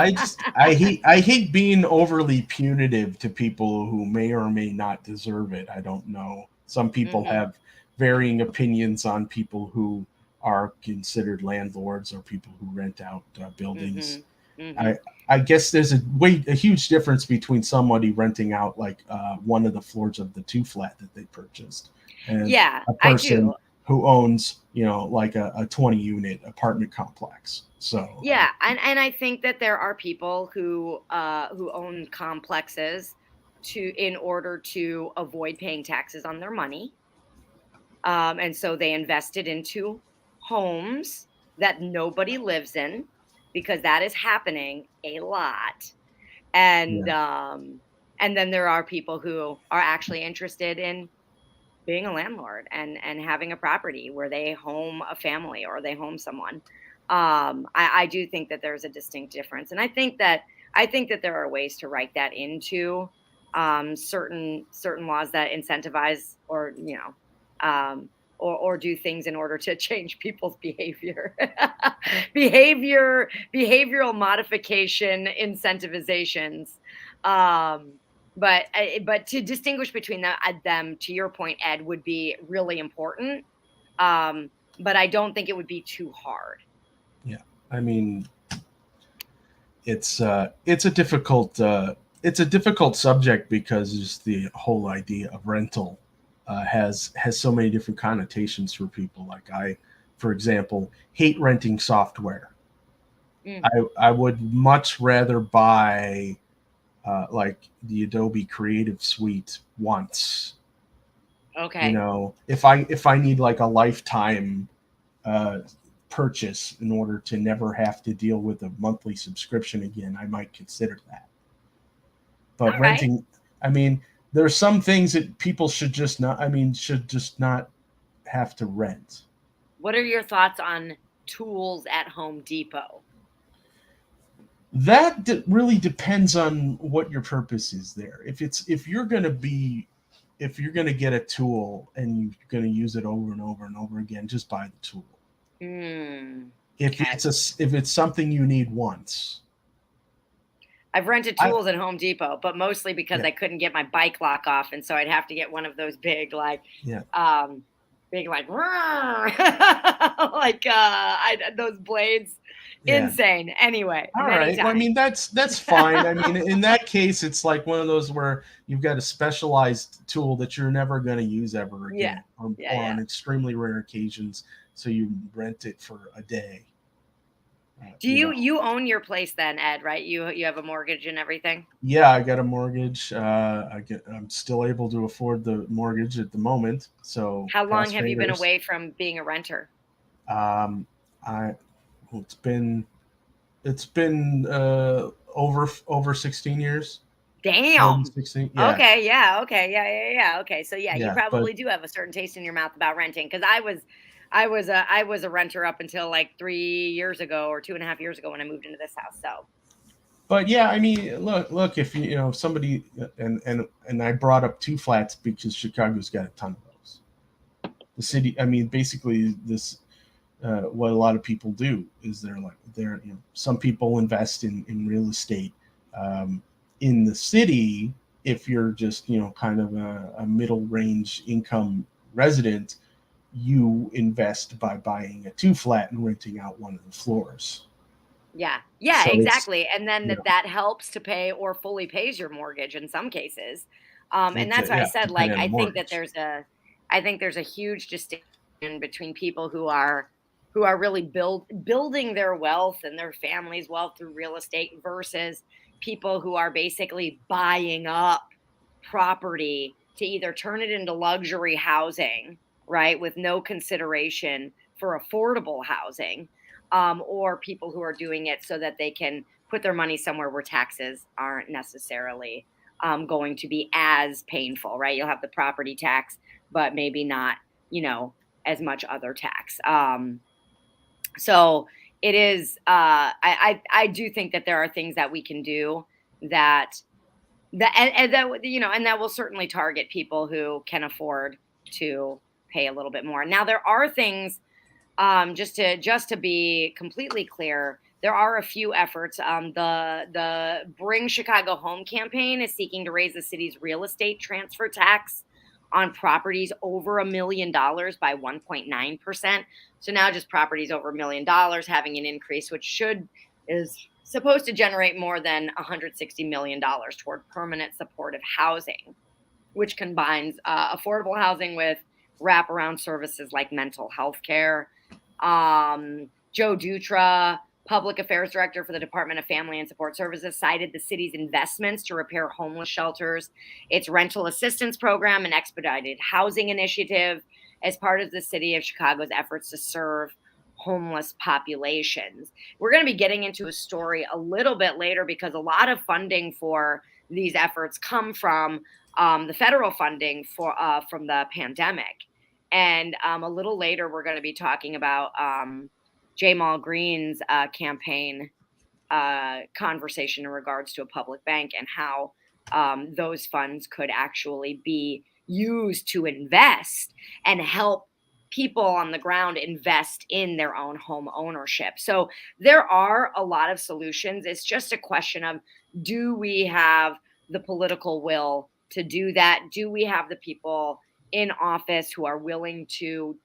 I hate being overly punitive to people who may or may not deserve it. I don't know. Some people have varying opinions on people who are considered landlords or people who rent out buildings. I guess there's a huge difference between somebody renting out like one of the floors of the 2-flat that they purchased, and a person who owns, like a 20-unit apartment complex. So yeah, and I think that there are people who own complexes in order to avoid paying taxes on their money, and so they invested into homes that nobody lives in, because that is happening a lot. And and then there are people who are actually interested in being a landlord and having a property where they home a family or they home someone. I do think that there's a distinct difference, and I think that there are ways to write that into certain laws that incentivize or do things in order to change people's behavior. Behavioral modification incentivizations. But to distinguish between them, to your point, Ed, would be really important. But I don't think it would be too hard. Yeah, I mean, it's a difficult subject, because just the whole idea of rental has so many different connotations for people. Like I, for example, hate renting software. I would much rather buy like the Adobe Creative Suite once. Okay. If I need like a lifetime purchase in order to never have to deal with a monthly subscription again, I might consider that. But renting, I mean, there are some things that people should just not have to rent. What are your thoughts on tools at Home Depot? That really depends on what your purpose is there. If you're going to get a tool and you're going to use it over and over and over again, just buy the tool. If it's something you need once. I've rented tools at Home Depot, but mostly because I couldn't get my bike lock off, and so I'd have to get one of those big those blades. Yeah. Insane. Anyway. All right. Well, I mean, that's fine. I mean, in that case, it's like one of those where you've got a specialized tool that you're never going to use ever again, or on extremely rare occasions. So you rent it for a day. Do you own your place then, Ed? Right? You have a mortgage and everything. Yeah, I got a mortgage. I'm still able to afford the mortgage at the moment. So how long have you been away from being a renter? It's been over 16 years. Damn. 16, yeah. Okay. Yeah. Okay. Yeah. Okay. So you probably do have a certain taste in your mouth about renting, because I was a renter up until like 3 years ago or 2.5 years ago when I moved into this house. So But yeah, I mean, look, if you know somebody, and I brought up 2 flats because Chicago's got a ton of those. The city, I mean, basically this, what a lot of people do is some people invest in real estate in the city. If you're just kind of a middle range income resident, you invest by buying a 2 flat and renting out one of the floors. Yeah, So exactly. And then that helps to pay or fully pays your mortgage in some cases. And that's why I said, like, depending on the mortgage. I think there's a huge distinction between people who are really building their wealth and their family's wealth through real estate versus people who are basically buying up property to either turn it into luxury housing, right, with no consideration for affordable housing, or people who are doing it so that they can put their money somewhere where taxes aren't necessarily going to be as painful, right? You'll have the property tax, but maybe not, as much other tax. So it is. I do think that there are things that we can do that that will certainly target people who can afford to pay a little bit more. Now there are things. Just to be completely clear, there are a few efforts. The Bring Chicago Home campaign is seeking to raise the city's real estate transfer tax on properties over $1 million by 1.9%. So now just properties over $1 million having an increase, which is supposed to generate more than $160 million toward permanent supportive housing, which combines affordable housing with wraparound services like mental health care. Joe Dutra, Public Affairs Director for the Department of Family and Support Services, cited the city's investments to repair homeless shelters, its rental assistance program, and expedited housing initiative as part of the city of Chicago's efforts to serve homeless populations. We're going to be getting into a story a little bit later because a lot of funding for these efforts come from the federal funding from the pandemic. And a little later, we're going to be talking about Jamal Green's campaign conversation in regards to a public bank and how those funds could actually be used to invest and help people on the ground invest in their own home ownership. So there are a lot of solutions. It's just a question of, do we have the political will to do that? Do we have the people in office who are willing to,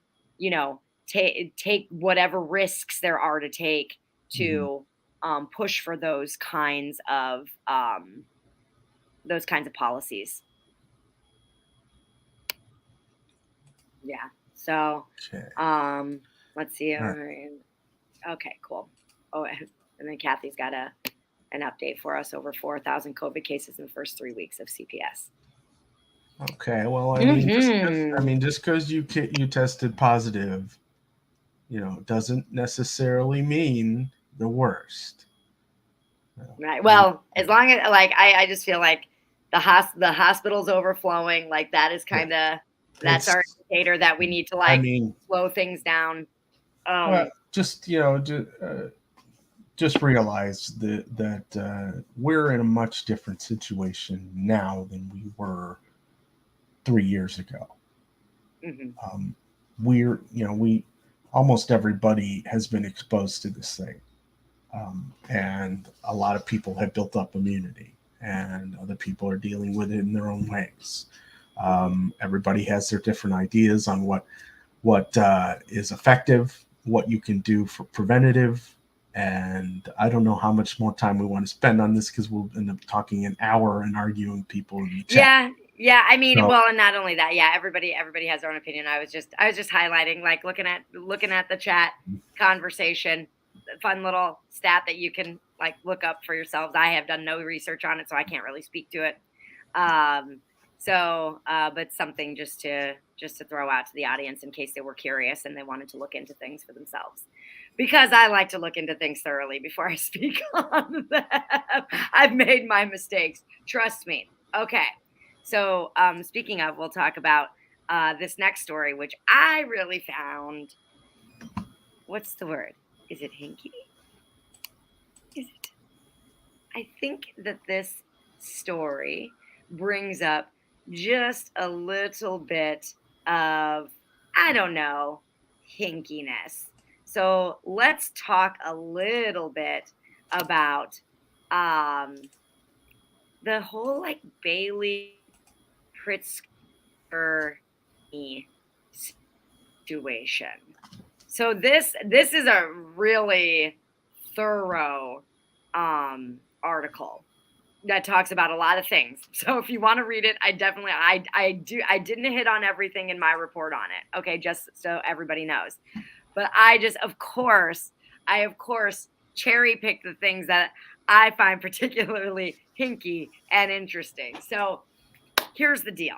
take whatever risks there are to take to push for those kinds of policies? Yeah. So, let's see. Okay, cool. Oh, and then Kathy's got an update for us. Over 4,000 COVID cases in the first 3 weeks of CPS. Okay, well, I mean, just because you tested positive, doesn't necessarily mean the worst. Right. Well, as long as I just feel like the hospital's overflowing. Like that is kind of that's our indicator that we need to slow things down. Well, just just realize that we're in a much different situation now than we were 3 years ago. We almost everybody has been exposed to this thing, and a lot of people have built up immunity, and other people are dealing with it in their own ways. Everybody has their different ideas on what is effective, what you can do for preventative. And I don't know how much more time we want to spend on this because we'll end up talking an hour and arguing people in the chat. Yeah. I mean, well, and not only that, everybody has their own opinion. I was just highlighting, like looking at the chat conversation, fun little stat that you can like look up for yourselves. I have done no research on it, so I can't really speak to it. But something just to throw out to the audience in case they were curious and they wanted to look into things for themselves. Because I like to look into things thoroughly before I speak on them. I've made my mistakes. Trust me. Okay. So speaking of, we'll talk about this next story, which I really found. What's the word? Is it Hinky? Is it? I think that this story brings up just a little bit of, I don't know, hinkiness. So let's talk a little bit about the whole like Bailey Pritzker situation. So this is a really thorough article that talks about a lot of things. So if you want to read it, I didn't hit on everything in my report on it. Okay, just so everybody knows. But I of course cherry pick the things that I find particularly hinky and interesting. So here's the deal.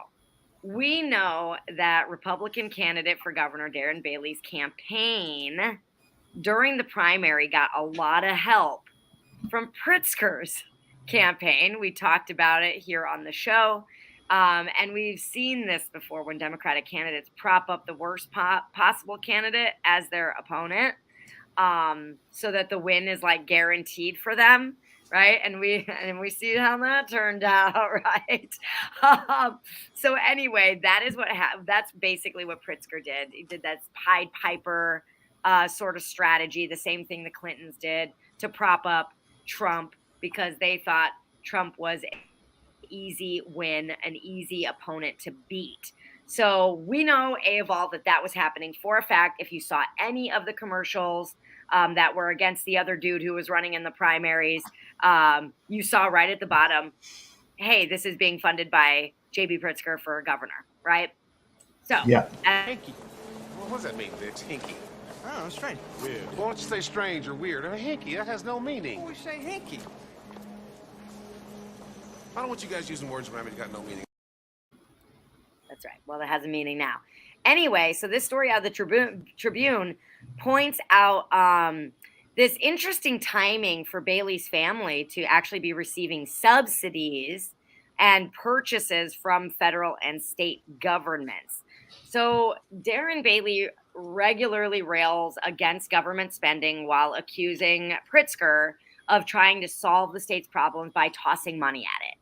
We know that Republican candidate for governor Darren Bailey's campaign during the primary got a lot of help from Pritzker's campaign. We talked about it here on the show. And we've seen this before when Democratic candidates prop up the worst possible candidate as their opponent, so that the win is like guaranteed for them, right? And we see how that turned out, right? So anyway, that's basically what Pritzker did. He did that Pied Piper sort of strategy, the same thing the Clintons did to prop up Trump because they thought Trump was an easy win, an easy opponent to beat. So we know, that was happening for a fact. If you saw any of the commercials that were against the other dude who was running in the primaries, you saw right at the bottom, hey, this is being funded by J.B. Pritzker for governor, right? So, yeah. Hinky. What does that mean, bitch? Hinky. Oh, strange. Weird. Why don't you say strange or weird? I mean, hinky, that has no meaning. Why we say hinky? I don't want you guys using words around me that got no meaning. That's right. Well, it has a meaning now. Anyway, so this story out of the Tribune points out this interesting timing for Bailey's family to actually be receiving subsidies and purchases from federal and state governments. So Darren Bailey regularly rails against government spending while accusing Pritzker of trying to solve the state's problems by tossing money at it.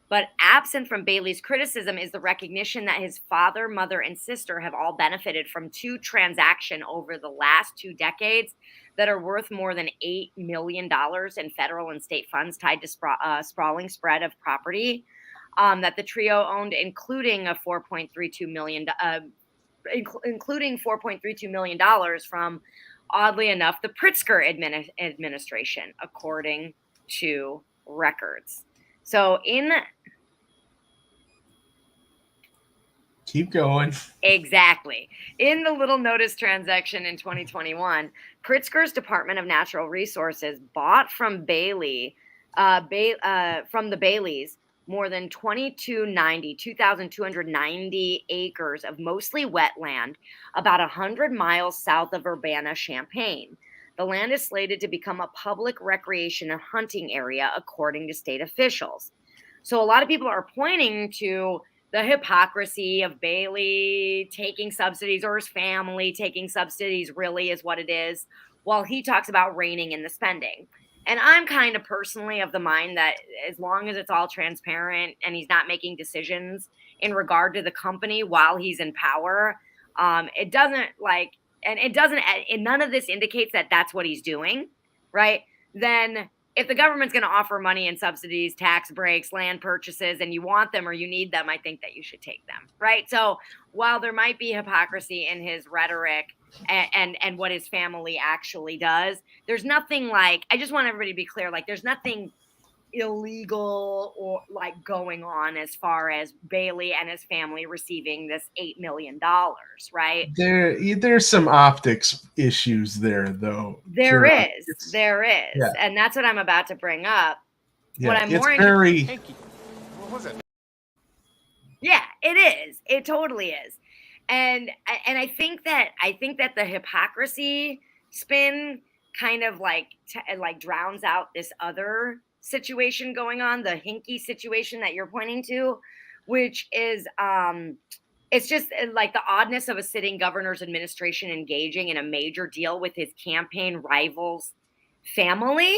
But absent from Bailey's criticism is the recognition that his father, mother, and sister have all benefited from two transactions over the last 2 decades that are worth more than $8 million in federal and state funds tied to sprawling spread of property that the trio owned, including $4.32 million from, oddly enough, the Pritzker administration, according to records. So keep going. Exactly. In the Little Notice transaction in 2021, Pritzker's Department of Natural Resources bought from Baileys more than 2,290 acres of mostly wetland, about 100 miles south of Urbana-Champaign. The land is slated to become a public recreation and hunting area, according to state officials. So a lot of people are pointing to the hypocrisy of Bailey taking subsidies, or his family taking subsidies, really is what it is, while he talks about reining in the spending. And I'm kind of personally of the mind that as long as it's all transparent and he's not making decisions in regard to the company while he's in power, none of this indicates that that's what he's doing, right? Then if the government's going to offer money and subsidies, tax breaks, land purchases, and you want them or you need them, I think that you should take them, right? So while there might be hypocrisy in his rhetoric and what his family actually does, there's nothing like, I just want everybody to be clear, like there's nothing illegal or like going on as far as Bailey and his family receiving this $8 million, right? There's some optics issues there, though. There is. Yeah. And that's what I'm about to bring up. Yeah, what I'm it's more very... What was that? Yeah, it is. It totally is. And I think that the hypocrisy spin kind of like drowns out this other situation going on, the hinky situation that you're pointing to, which is it's just like the oddness of a sitting governor's administration engaging in a major deal with his campaign rival's family.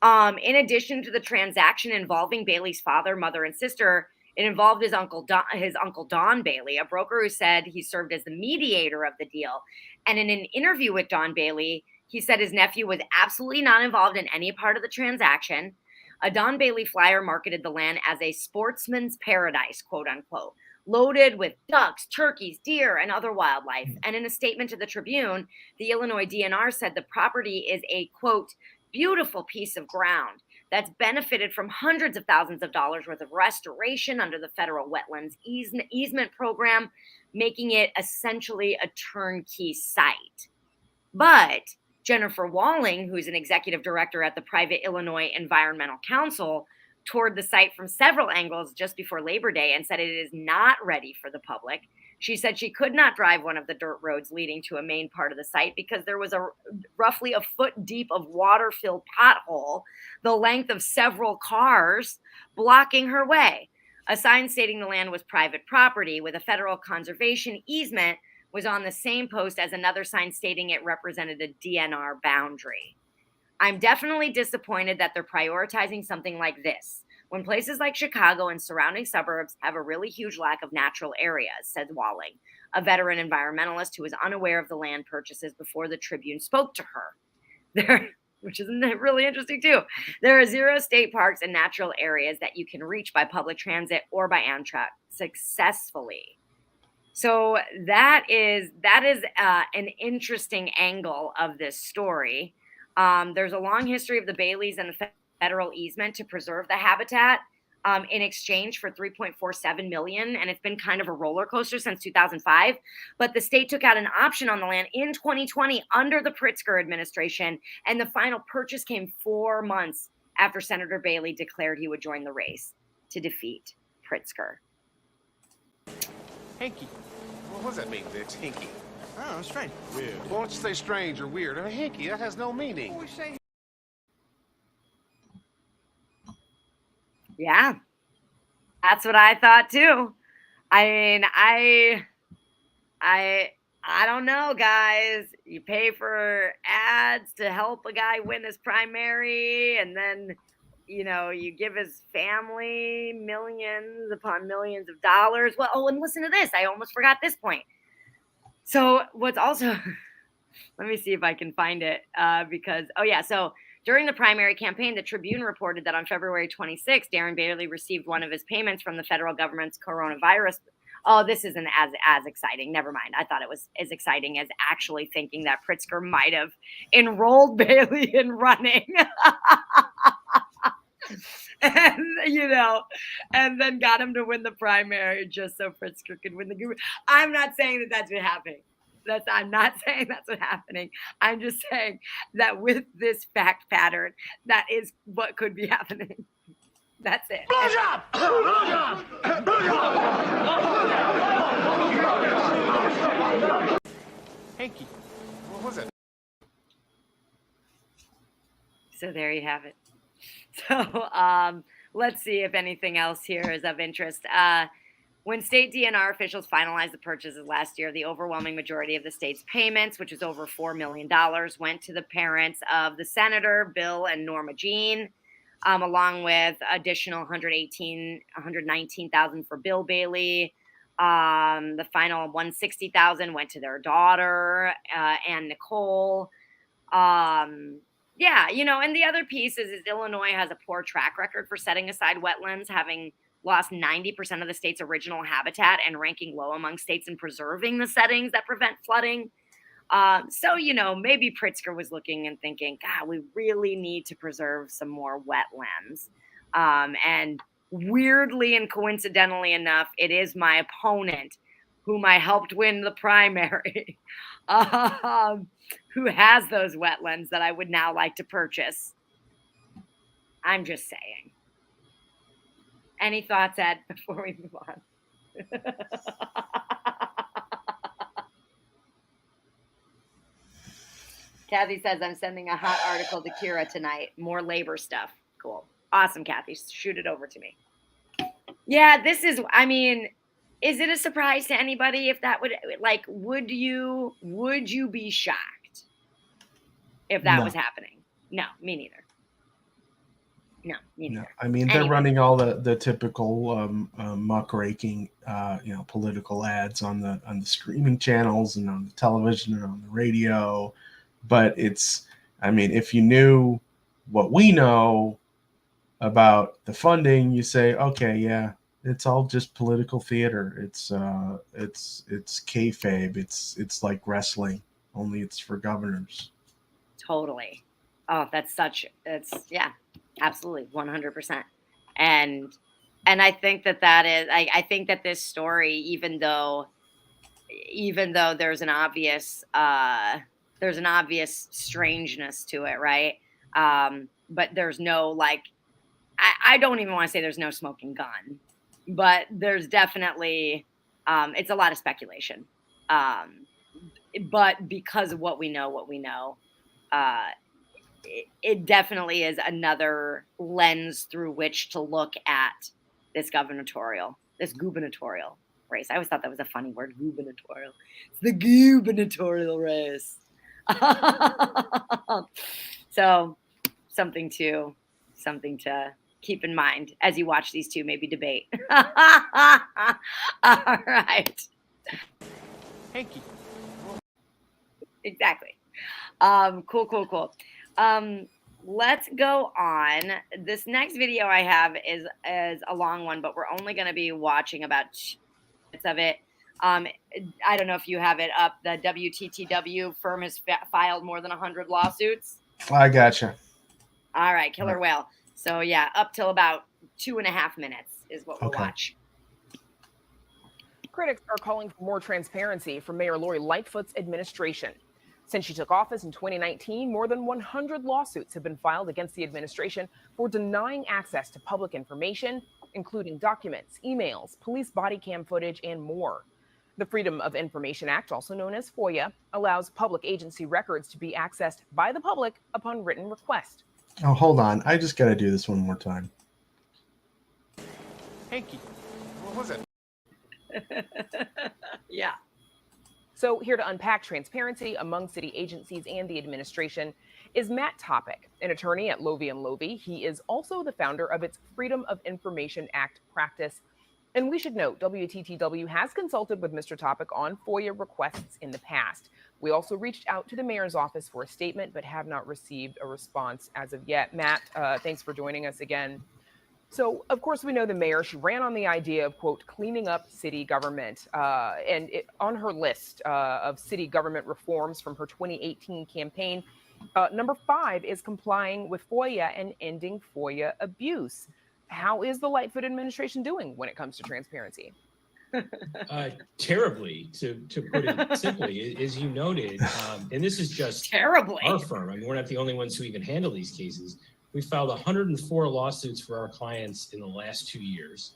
In addition to the transaction involving Bailey's father, mother, and sister, it involved his uncle Don Bailey, a broker who said he served as the mediator of the deal. And in an interview with Don Bailey, he said his nephew was absolutely not involved in any part of the transaction. A Don Bailey flyer marketed the land as a sportsman's paradise, quote unquote, loaded with ducks, turkeys, deer, and other wildlife. And in a statement to the Tribune, the Illinois DNR said the property is a, quote, beautiful piece of ground that's benefited from hundreds of thousands of dollars worth of restoration under the federal wetlands easement program, making it essentially a turnkey site. But Jennifer Walling, who's an executive director at the private Illinois Environmental Council, toured the site from several angles just before Labor Day and said it is not ready for the public. She said she could not drive one of the dirt roads leading to a main part of the site because there was a roughly a foot deep of water-filled pothole, the length of several cars, blocking her way. A sign stating the land was private property with a federal conservation easement was on the same post as another sign stating it represented a DNR boundary. I'm definitely disappointed that they're prioritizing something like this when places like Chicago and surrounding suburbs have a really huge lack of natural areas, said Walling, a veteran environmentalist who was unaware of the land purchases before the Tribune spoke to her. Which is really interesting too. There are 0 state parks and natural areas that you can reach by public transit or by Amtrak successfully. So that is an interesting angle of this story. There's a long history of the Baileys and the federal easement to preserve the habitat in exchange for $3.47 million, and it's been kind of a roller coaster since 2005. But the state took out an option on the land in 2020 under the Pritzker administration, and the final purchase came 4 months after Senator Bailey declared he would join the race to defeat Pritzker. Hinky. What does that mean, Vince? Hinky. Oh, strange. Weird. Well, don't you say strange or weird? I mean, hinky, that has no meaning. We say Yeah, that's what I thought too. I mean, I don't know, guys. You pay for ads to help a guy win his primary, and then, you know, you give his family millions upon millions of dollars. Well, oh, and listen to this. I almost forgot this point. So what's also, let me see if I can find it because, oh yeah, so during the primary campaign, the Tribune reported that on February 26, Darren Bailey received one of his payments from the federal government's coronavirus. Oh, this isn't as exciting. Never mind. I thought it was as exciting as actually thinking that Pritzker might have enrolled Bailey in running. And, you know, and then got him to win the primary just so Pritzker could win the guru. I'm not saying that that's what's happening. I'm not saying that's what's happening. I'm just saying that with this fact pattern, that is what could be happening. That's it. Blowjob! Blowjob! Blowjob! Hinky. What was that? So there you have it. So let's see if anything else here is of interest. When state DNR officials finalized the purchases last year, the overwhelming majority of the state's payments, which is over $4 million, went to the parents of the senator, Bill and Norma Jean, along with additional $119,000 for Bill Bailey. The final $160,000 went to their daughter, Ann Nicole. Yeah, you know, and the other piece is Illinois has a poor track record for setting aside wetlands, having lost 90% of the state's original habitat and ranking low among states in preserving the settings that prevent flooding. So, you know, maybe Pritzker was looking and thinking, God, we really need to preserve some more wetlands. And weirdly and coincidentally enough, it is my opponent whom I helped win the primary, who has those wetlands that I would now like to purchase. I'm just saying. Any thoughts, Ed, before we move on? Kathy says, I'm sending a hot article to Kira tonight. More labor stuff. Cool. Awesome, Kathy. Shoot it over to me. Yeah, this is, I mean, is it a surprise to anybody if that would, like, would you be shocked if that was happening? No, me neither. No, me neither. I mean, they're running all the typical muckraking, political ads on the streaming channels and on the television and on the radio. But if you knew what we know about the funding, you say, okay, yeah, it's all just political theater. It's kayfabe. It's like wrestling, only it's for governors. Totally. Oh, absolutely 100%. And I think that is, I think that this story, even though there's an obvious strangeness to it, right? But there's no, like, I don't even want to say there's no smoking gun, but there's definitely, it's a lot of speculation. But because of what we know, it definitely is another lens through which to look at this gubernatorial race. I always thought that was a funny word, gubernatorial. It's the gubernatorial race. So something to keep in mind as you watch these two maybe debate. All right. Hinky. Exactly. Cool. Let's go on. This next video I have is a long one, but we're only going to be watching about 2 minutes of it. I don't know if you have it up. The WTTW firm has filed more than 100 lawsuits. I gotcha. All right, killer whale. So yeah, up till about 2.5 minutes is what we'll watch. Critics are calling for more transparency from Mayor Lori Lightfoot's administration. Since she took office in 2019, more than 100 lawsuits have been filed against the administration for denying access to public information, including documents, emails, police body cam footage, and more. The Freedom of Information Act, also known as FOIA, allows public agency records to be accessed by the public upon written request. Oh, hold on. I just got to do this one more time. Hinky. What was it? Yeah. So here to unpack transparency among city agencies and the administration is Matt Topic, an attorney at Lovie & Lovie. He is also the founder of its Freedom of Information Act practice. And we should note, WTTW has consulted with Mr. Topic on FOIA requests in the past. We also reached out to the mayor's office for a statement, but have not received a response as of yet. Matt, thanks for joining us again. So, of course, we know the mayor, she ran on the idea of, quote, cleaning up city government. On her list of city government reforms from her 2018 campaign, number 5 is complying with FOIA and ending FOIA abuse. How is the Lightfoot administration doing when it comes to transparency? Terribly, to put it simply, as you noted, and this is just terribly our firm. I mean, we're not the only ones who even handle these cases. We filed 104 lawsuits for our clients in the last 2 years.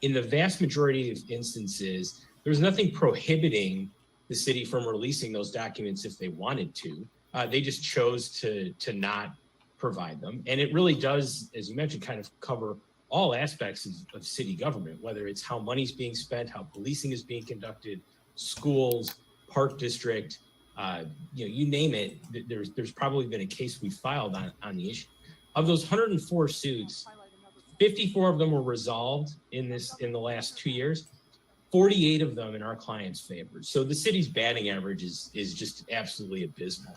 In the vast majority of instances, there's nothing prohibiting the city from releasing those documents if they wanted to. They just chose to not provide them. And it really does, as you mentioned, kind of cover all aspects of city government, whether it's how money's being spent, how policing is being conducted, schools, park district, you name it. There's probably been a case we filed on the issue. Of those 104 suits, 54 of them were resolved in the last 2 years, 48 of them in our client's favor. So the city's batting average is just absolutely abysmal.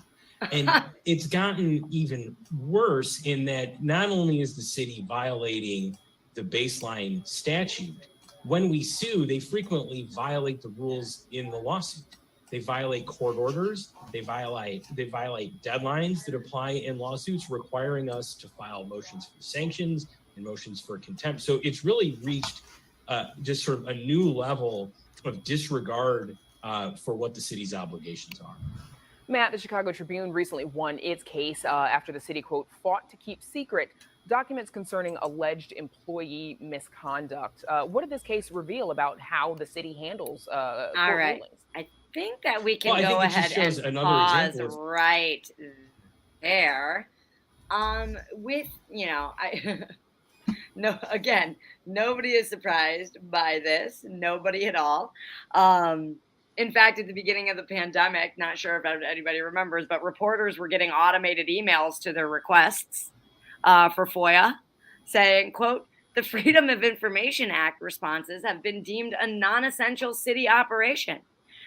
And it's gotten even worse in that not only is the city violating the baseline statute, when we sue, they frequently violate the rules in the lawsuit. They violate court orders. They violate deadlines that apply in lawsuits, requiring us to file motions for sanctions and motions for contempt. So it's really reached just sort of a new level of disregard for what the city's obligations are. Matt, the Chicago Tribune recently won its case after the city, quote, fought to keep secret documents concerning alleged employee misconduct. What did this case reveal about how the city handles court rulings? I think that we can go ahead and pause right there. Again, nobody is surprised by this. Nobody at all. In fact, at the beginning of the pandemic, not sure if anybody remembers, but reporters were getting automated emails to their requests for FOIA. saying, quote, the Freedom of Information Act responses have been deemed a non-essential city operation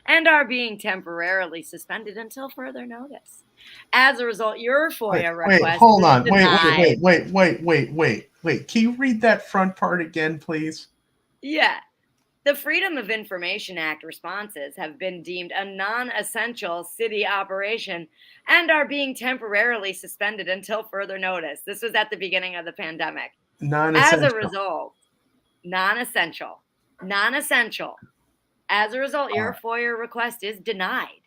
and are being temporarily suspended until further notice. As a result, your FOIA request Wait, hold is on. denied. Wait. Can you read that front part again, please? Yeah. The Freedom of Information Act responses have been deemed a non-essential city operation and are being temporarily suspended until further notice. This was at the beginning of the pandemic. Non-essential. As a result, non-essential. As a result, your FOIA request is denied,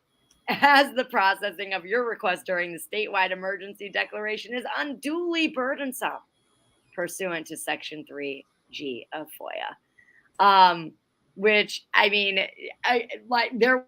as the processing of your request during the statewide emergency declaration is unduly burdensome, pursuant to Section 3G of FOIA. Which, I mean, they're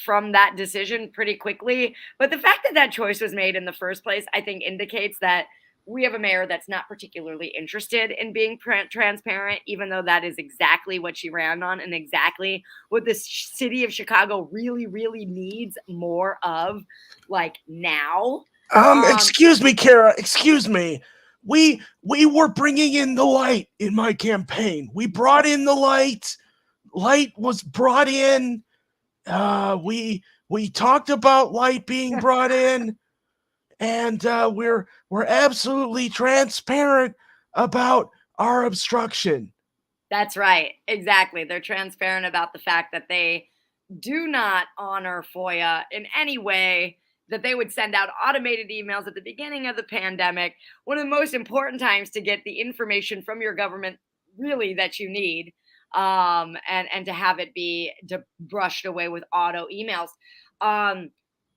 from that decision pretty quickly. But the fact that that choice was made in the first place, I think, indicates that we have a mayor that's not particularly interested in being transparent, even though that is exactly what she ran on and exactly what the city of Chicago really, really needs more of, like, now. Excuse me, Kara. Excuse me. We were bringing in the light in my campaign. We brought in the light. Light was brought in. We talked about light being brought in, and we're absolutely transparent about our obstruction. That's right. Exactly. They're transparent about the fact that they do not honor FOIA in any way, that they would send out automated emails at the beginning of the pandemic, one of the most important times to get the information from your government really that you need, and to have it be brushed away with auto emails.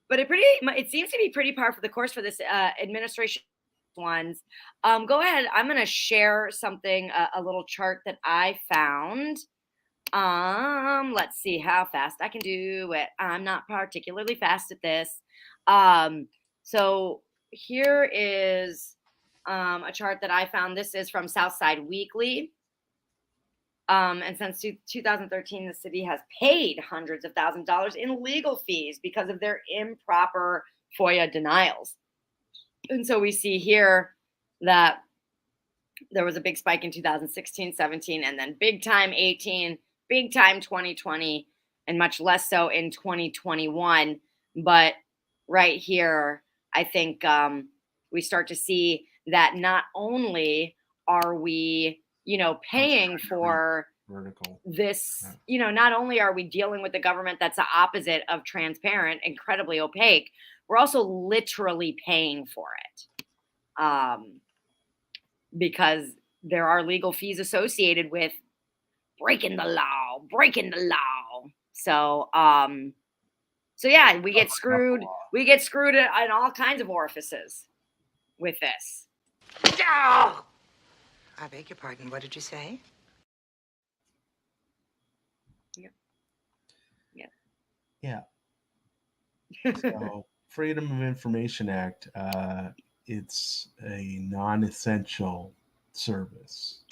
But it seems to be pretty par for the course for this administration ones. Go ahead. I'm going to share something, a little chart that I found. Let's see how fast I can do it. I'm not particularly fast at this. So here is a chart that I found. This is from Southside Weekly. And since 2013, the city has paid hundreds of thousands of dollars in legal fees because of their improper FOIA denials. And so we see here that there was a big spike in 2016, 17, and then big time 18, big time 2020, and much less so in 2021. But right here, I think we start to see that not only are we, paying for this, not only are we dealing with the government that's the opposite of transparent, incredibly opaque, we're also literally paying for it, because there are legal fees associated with breaking the law. So yeah, we get screwed. We get screwed in all kinds of orifices with this. I beg your pardon. What did you say? Yeah. So, Freedom of Information Act, it's a non-essential service.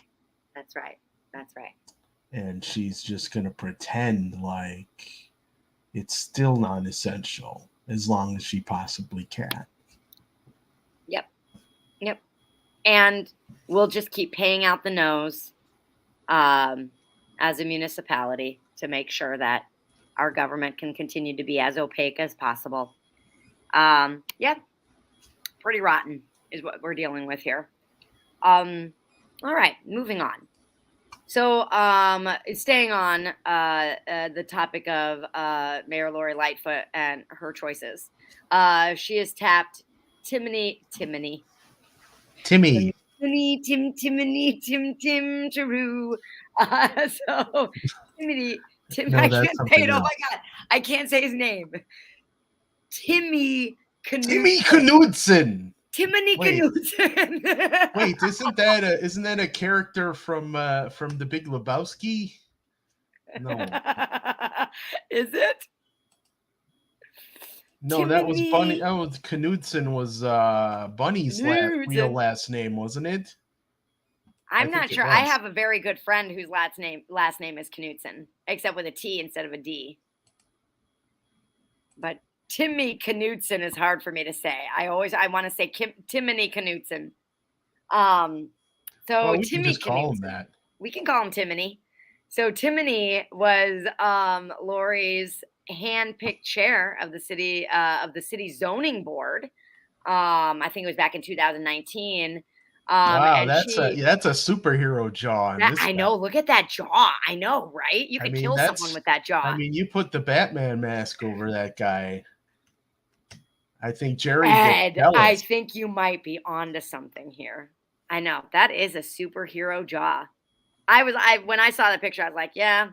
That's right. And she's just going to pretend like it's still non-essential as long as she possibly can. Yep. And we'll just keep paying out the nose as a municipality to make sure that our government can continue to be as opaque as possible. Pretty rotten is what we're dealing with here. All right, moving on. So staying on the topic of Mayor Lori Lightfoot and her choices. She has tapped Timmy Taroo. So Tim, No, I that's can't say something it. Oh else. my God, I can't say his name. Timmy Knudsen. Timmy Knudsen. Wait, isn't that a character from The Big Lebowski? No. Is it? No, that was Bunny. That was Knudsen was Bunny's real last name, wasn't it? I'm not sure. I have a very good friend whose last name is Knudsen, except with a T instead of a D. But Timmy Knudsen is hard for me to say. I want to say Timmy Knudsen. So So Well, we can Timmy just call him Knudsen. that. We can call him Timony. So Timony was Lori's hand-picked chair of the city zoning board. I think it was back in 2019. Wow, And that's a superhero jaw on this I guy. know. Look at that jaw. I know, right? You could kill someone with that jaw. I mean, you put the Batman mask over that guy. I think Jerry. Ed, I think you might be onto something here. I know that is a superhero jaw. When I saw the picture, I was like, yeah,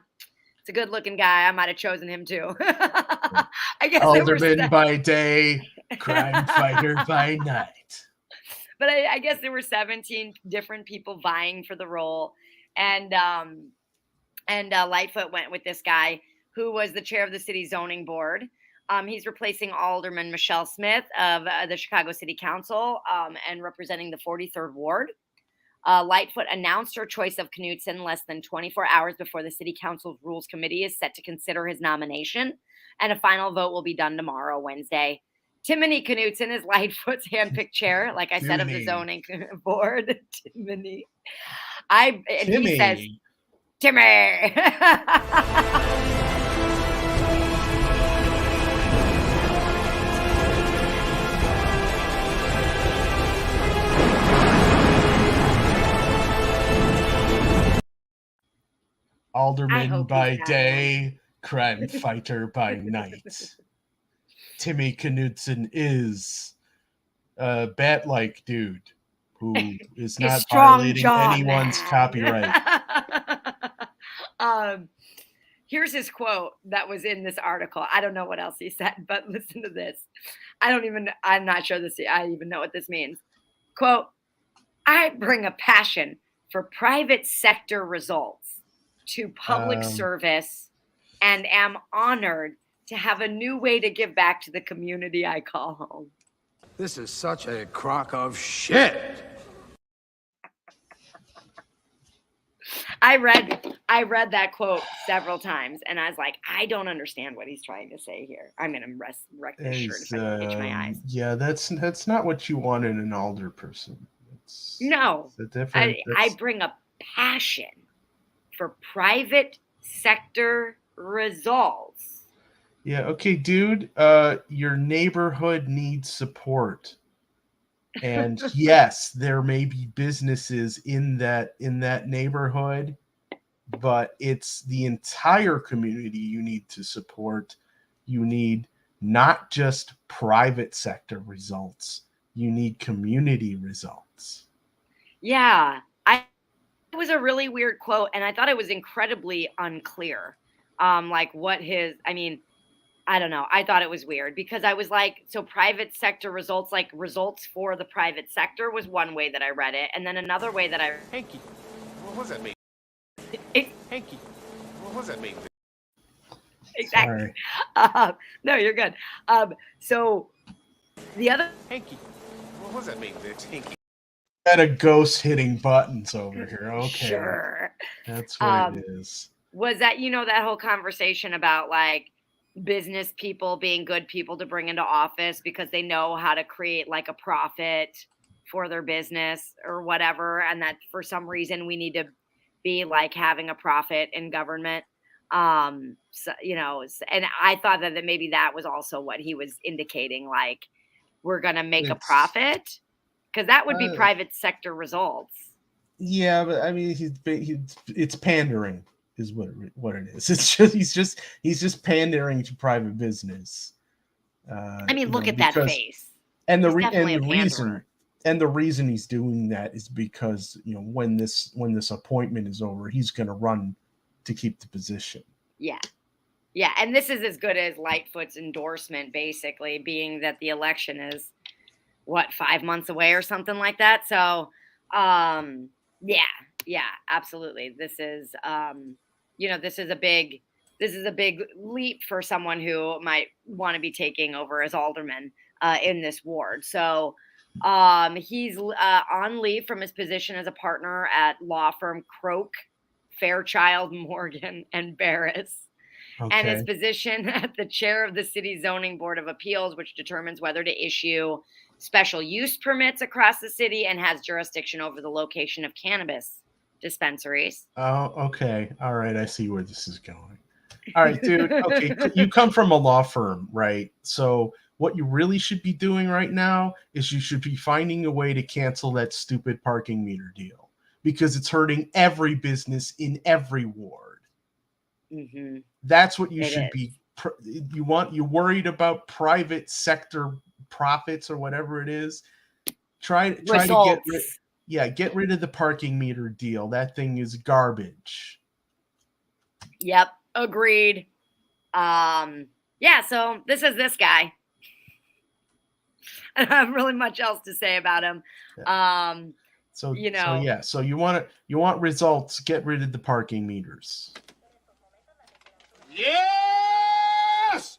it's a good looking guy. I might have chosen him too. I guess Alderman by day, crime fighter by night. But I guess there were 17 different people vying for the role, and Lightfoot went with this guy who was the chair of the city zoning board. He's replacing Alderman Michelle Smith of the Chicago City Council and representing the 43rd Ward. Lightfoot announced her choice of Knudsen less than 24 hours before the City Council's Rules Committee is set to consider his nomination, and a final vote will be done tomorrow, Wednesday. Timony Knudsen is Lightfoot's handpicked chair, like I said, of the zoning board. Timony. He says, Timmy. Alderman by day, crime fighter by night. Timmy Knudsen is a bat-like dude who is not violating anyone's copyright. Here's his quote that was in this article. I don't know what else he said, but listen to this. I'm not sure I even know what this means. Quote, I bring a passion for private sector results to public service and am honored to have a new way to give back to the community I call home. This is such a crock of shit. I read that quote several times and I was like, I don't understand what he's trying to say here. I'm gonna wreck this shirt if I can itch my eyes. Yeah, that's not what you want in an alder person. No, I bring a passion for private sector results. Yeah, okay, dude, your neighborhood needs support. And yes, there may be businesses in that neighborhood, but it's the entire community you need to support. You need not just private sector results. You need community results. Yeah, it was a really weird quote, and I thought it was incredibly unclear. I don't know. I thought it was weird because I was like, so private sector results, like results for the private sector was one way that I read it. And then another way that Hinky. What was that mean? Hinky. What was that mean? Exactly. No, you're good. So the other Hinky. What was that mean, bitch? Hinky. Got a ghost hitting buttons over here. Okay. Sure. That's what it is. Was that, that whole conversation about like business people being good people to bring into office because they know how to create like a profit for their business or whatever. And that for some reason we need to be like having a profit in government. And I thought that maybe that was also what he was indicating. Like we're going to make a profit because that would be private sector results. Yeah, but I mean, it's pandering is what it is. It's just he's just pandering to private business. Look at that face. And the reason he's doing that is because when this appointment is over, he's going to run to keep the position. Yeah. And this is as good as Lightfoot's endorsement, basically, being that the election is 5 months away or something like that. So, yeah, absolutely. This is a big leap for someone who might want to be taking over as alderman in this ward. So he's on leave from his position as a partner at law firm Croak, Fairchild, Morgan, and Barris. and his Okay. position at the chair of the city zoning board of appeals, which determines whether to issue special use permits across the city and has jurisdiction over the location of cannabis dispensaries. Oh, okay. All right. I see where this is going. All right, dude. Okay. You come from a law firm, right? So what you really should be doing right now is you should be finding a way to cancel that stupid parking meter deal because it's hurting every business in every ward. Mm-hmm. That's what you It should is. be. You're worried about private sector profits or whatever it is. Try to get rid of the parking meter deal. That thing is garbage. Yep, agreed. Yeah, so this is this guy. I don't have really much else to say about him. So you know, so you want results, get rid of the parking meters. Yes!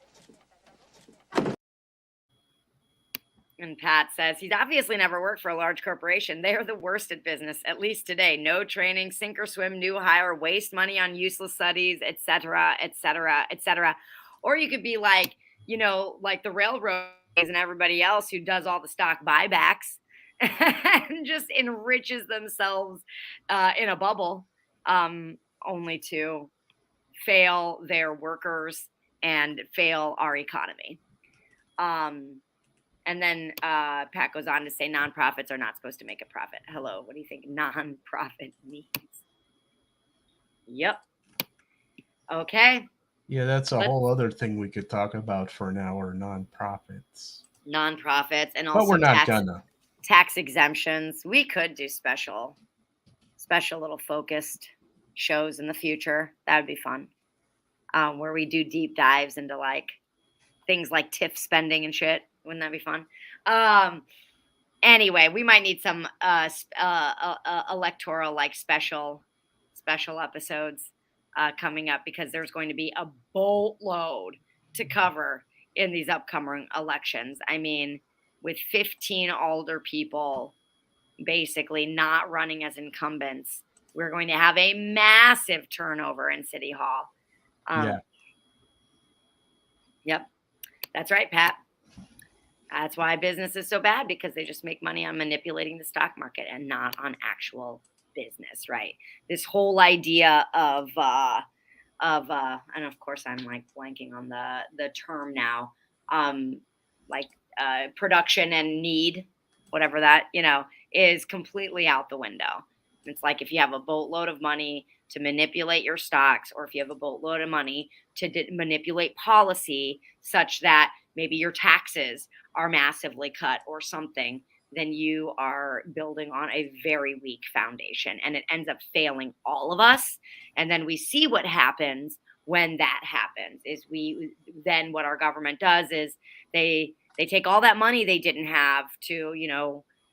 and Pat says he's obviously never worked for a large corporation. They are the worst at business, at least today. No training, sink or swim, new hire, waste money on useless studies, etc., etc., etc. Or you could be like, you know, like the railroads and everybody else who does all the stock buybacks and just enriches themselves in a bubble, only to fail their workers and fail our economy. And then Pat goes on to say nonprofits are not supposed to make a profit. Hello, what do you think nonprofit means? Yep. Okay. Yeah, that's a whole other thing we could talk about for an hour, nonprofits. Nonprofits and also but we're not gonna. Tax exemptions. We could do special little focused shows in the future. That would be fun. Where we do deep dives into like things like TIF spending and shit. Wouldn't that be fun? Anyway, we might need some electoral like special episodes coming up because there's going to be a boatload to cover in these upcoming elections. I mean, with 15 alder people basically not running as incumbents, we're going to have a massive turnover in City Hall. Yep. That's right, Pat. That's why business is so bad, because they just make money on manipulating the stock market and not on actual business, right? This whole idea of and of course I'm like blanking on the term now, production and need, whatever that, is completely out the window. It's like if you have a boatload of money to manipulate your stocks, or if you have a boatload of money to manipulate policy such that maybe your taxes are massively cut or something, then you are building on a very weak foundation, and it ends up failing all of us. And then we see what happens when that happens is then what our government does is they take all that money they didn't have to,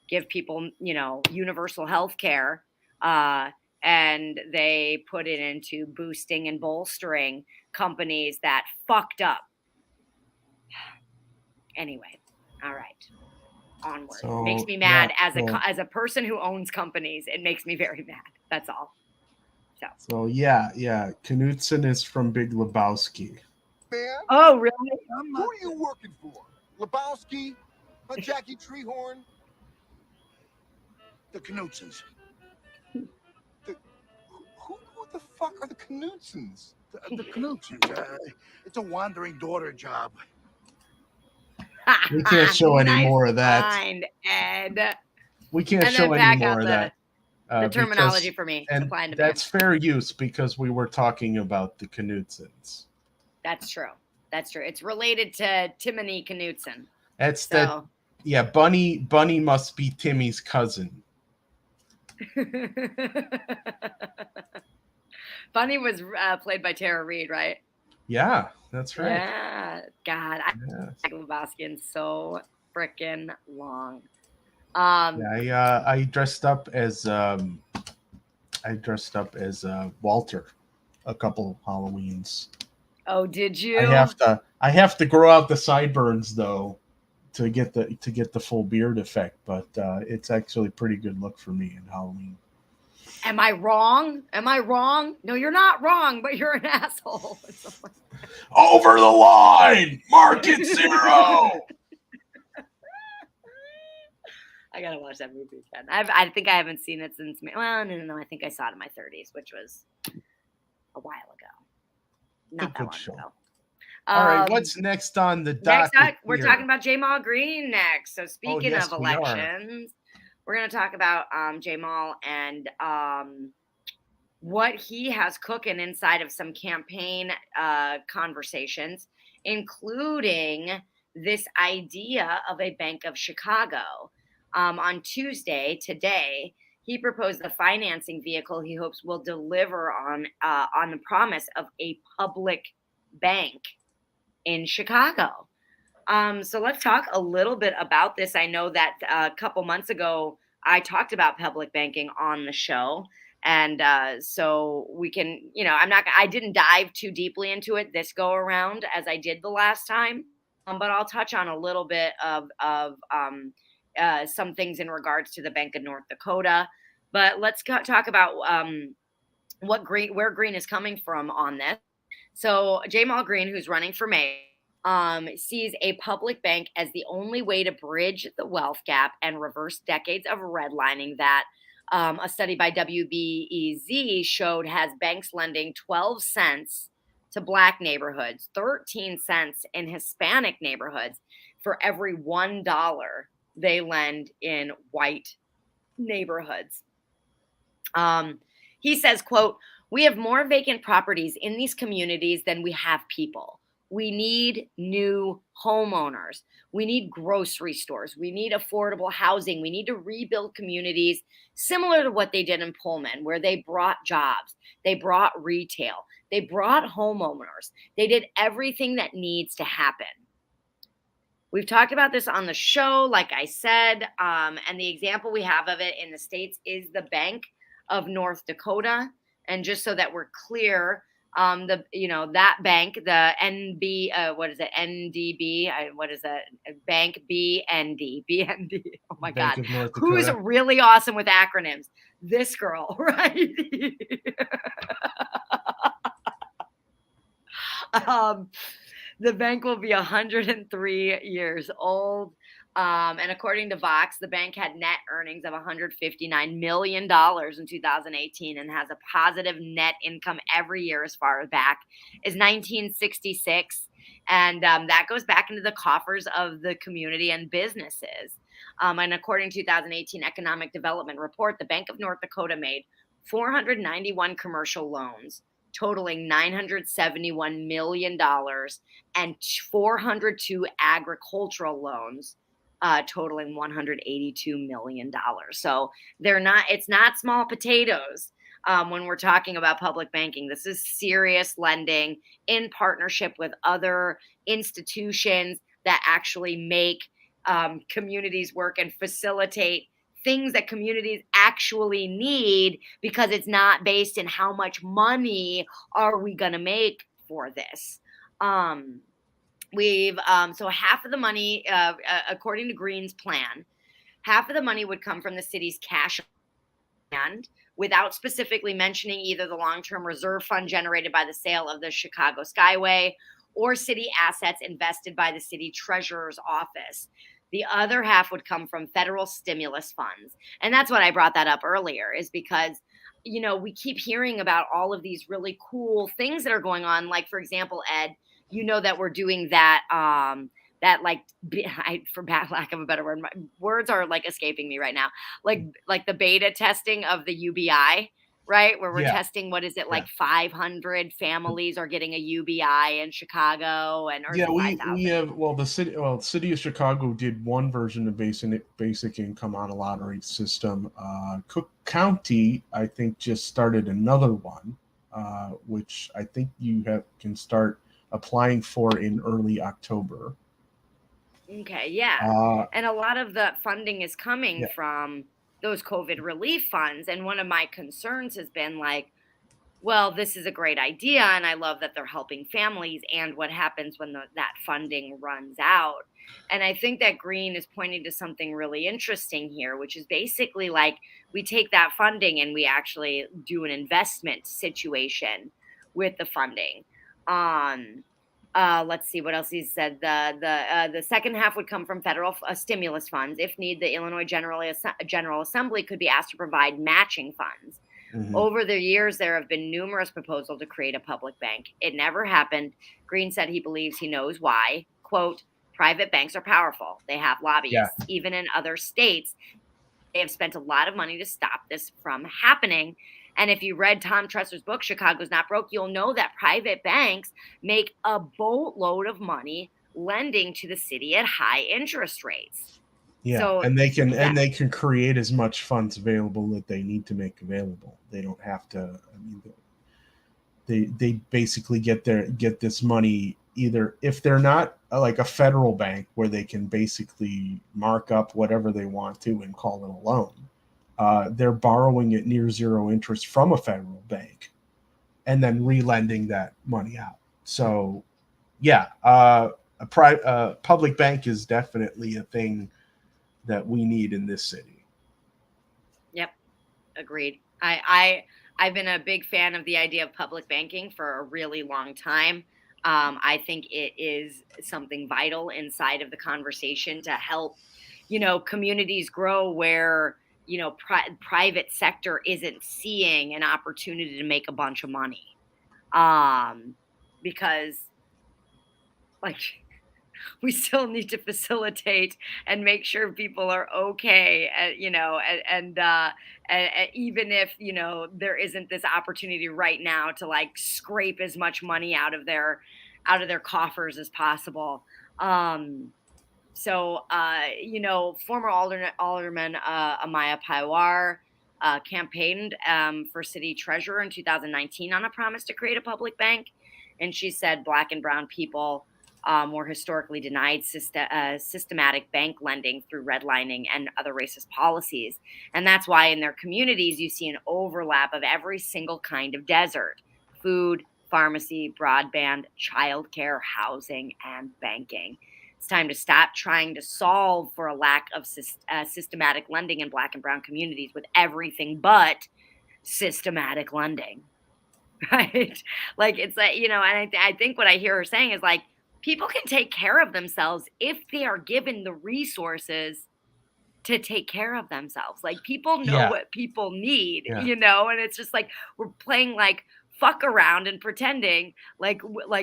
give people, universal health care, and they put it into boosting and bolstering companies that fucked up. Anyway, all right, onward. So, makes me mad yeah, as a person who owns companies. It makes me very mad. That's all. So yeah. Knudsen is from Big Lebowski. Man, oh, really? Who are you working for? Lebowski? Jackie Treehorn? The Knudsens. Who the fuck are the Knudsens? The Knudsens. It's a wandering daughter job. We can't show any more of that. Find, Ed. We can't and show then any back more out of that. The terminology because, for me. and supply and demand. that's fair use because we were talking about the Knudsens. That's true. It's related to Timmy Knudsen. That's that. Yeah, Bunny must be Timmy's cousin. Bunny was played by Tara Reid, right? Yeah, that's right. Yeah, God, I Lebowski so freaking long. I dressed up as Walter a couple of Halloweens. Oh, did you? I have to grow out the sideburns though to get the full beard effect, but it's actually a pretty good look for me in Halloween. Am I wrong? Am I wrong? No, you're not wrong, but you're an asshole. Over the line, market 0. I gotta watch that movie again. I think I haven't seen it since. Well, no. I think I saw it in my 30s, which was a while ago. Not that long ago. All right, what's next on the docket? Next up, we're talking about Jamal Green next. So speaking yes, of elections, we're going to talk about Jamal and what he has cooking inside of some campaign conversations, including this idea of a Bank of Chicago. On Tuesday, today, he proposed the financing vehicle he hopes will deliver on the promise of a public bank in Chicago. So let's talk a little bit about this. I know that a couple months ago, I talked about public banking on the show. And so we can, I didn't dive too deeply into it this go around as I did the last time. But I'll touch on a little bit of some things in regards to the Bank of North Dakota. But let's talk about where Green is coming from on this. So Jamal Green, who's running for mayor, sees a public bank as the only way to bridge the wealth gap and reverse decades of redlining that a study by WBEZ showed has banks lending 12 cents to Black neighborhoods, 13 cents in Hispanic neighborhoods for every $1 they lend in white neighborhoods. He says, quote, "We have more vacant properties in these communities than we have people. We need new homeowners. We need grocery stores. We need affordable housing. We need to rebuild communities similar to what they did in Pullman, where they brought jobs, they brought retail, they brought homeowners. They did everything that needs to happen." We've talked about this on the show, like I said, and the example we have of it in the States is the Bank of North Dakota. And just so that we're clear, that bank, the NDB, Bank BND. Oh my God. Who's really awesome with acronyms? This girl, right? The bank will be 103 years old. And according to Vox, the bank had net earnings of $159 million in 2018 and has a positive net income every year as far back as 1966. And that goes back into the coffers of the community and businesses. And according to 2018 Economic Development Report, the Bank of North Dakota made 491 commercial loans, totaling $971 million, and 402 agricultural loans, totaling $182 million. So it's not small potatoes when we're talking about public banking. This is serious lending in partnership with other institutions that actually make communities work and facilitate things that communities actually need, because it's not based in how much money are we going to make for this. So half of the money, according to Green's plan, half of the money would come from the city's cash fund, without specifically mentioning either the long-term reserve fund generated by the sale of the Chicago Skyway or city assets invested by the city treasurer's office. The other half would come from federal stimulus funds. And that's what I brought that up earlier, is because, we keep hearing about all of these really cool things that are going on. Like, for example, Ed, that we're doing that, for lack of a better word, my words are like escaping me right now. Like the beta testing of the UBI, right? Where we're testing, 500 families are getting a UBI in Chicago, we have. The city of Chicago did one version of basic income on a lottery system. Cook County, I think, just started another one, which I think you can start applying for in early October. Okay, yeah. And a lot of the funding is coming from those COVID relief funds. And one of my concerns has been well, this is a great idea, and I love that they're helping families, and what happens when that funding runs out. And I think that Green is pointing to something really interesting here, which is basically like we take that funding and we actually do an investment situation with the funding. Um, let's see what else he said. The second half would come from federal stimulus funds. If need, the Illinois General Assembly could be asked to provide matching funds. Over the years, there have been numerous proposals to create a public bank. It never happened. Green said he believes he knows why. Quote, private banks are powerful. They have lobbyists. Yeah. Even in other states, they have spent a lot of money to stop this from happening. And if you read Tom Tresser's book, Chicago's Not Broke, you'll know that private banks make a boatload of money lending to the city at high interest rates. Yeah, So, and they can create as much funds available that they need to make available. They don't have to. I mean, they basically get this money either if they're not like a federal bank where they can basically mark up whatever they want to and call it a loan. They're borrowing at near zero interest from a federal bank, and then relending that money out. So, yeah, a public bank is definitely a thing that we need in this city. Yep, agreed. I've been a big fan of the idea of public banking for a really long time. I think it is something vital inside of the conversation to help, communities grow where, private sector isn't seeing an opportunity to make a bunch of money. Because like we still need to facilitate and make sure people are okay, and even if there isn't this opportunity right now to like scrape as much money out of their coffers as possible. Former Alderman Amaya Paiwar campaigned for city treasurer in 2019 on a promise to create a public bank, and she said Black and brown people were historically denied systematic bank lending through redlining and other racist policies. And that's why in their communities, you see an overlap of every single kind of desert: food, pharmacy, broadband, childcare, housing, and banking. It's time to stop trying to solve for a lack of systematic lending in Black and brown communities with everything but systematic lending. Right? Like, it's like, and I think what I hear her saying is like, people can take care of themselves if they are given the resources to take care of themselves. Like, people know what people need, and it's just like we're playing like fuck around and pretending like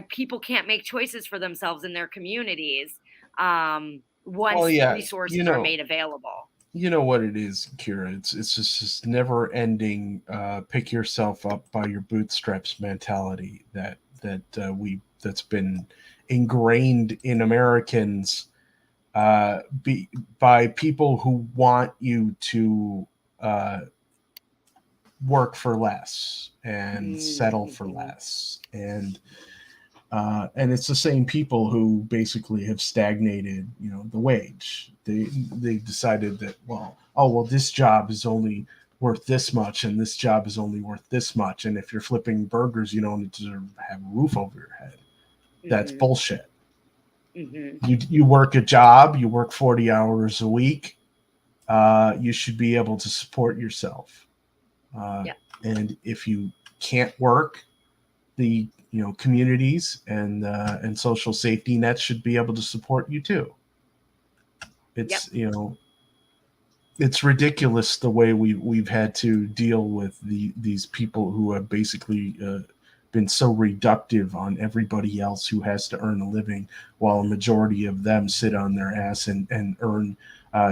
people can't make choices for themselves in their communities once resources are made available. You know what it is, Kira? It's just this never-ending pick yourself up by your bootstraps mentality that's been ingrained in Americans by people who want you to work for less and settle for less, and it's the same people who basically have stagnated, the wage. They decided that this job is only worth this much, and this job is only worth this much, and if you're flipping burgers, you don't deserve to have a roof over your head. That's bullshit. You work a job, you work 40 hours a week, you should be able to support yourself. And if you can't work, the communities and social safety nets should be able to support you too. It's it's ridiculous the way we've had to deal with these people who have basically been so reductive on everybody else who has to earn a living, while a majority of them sit on their ass and earn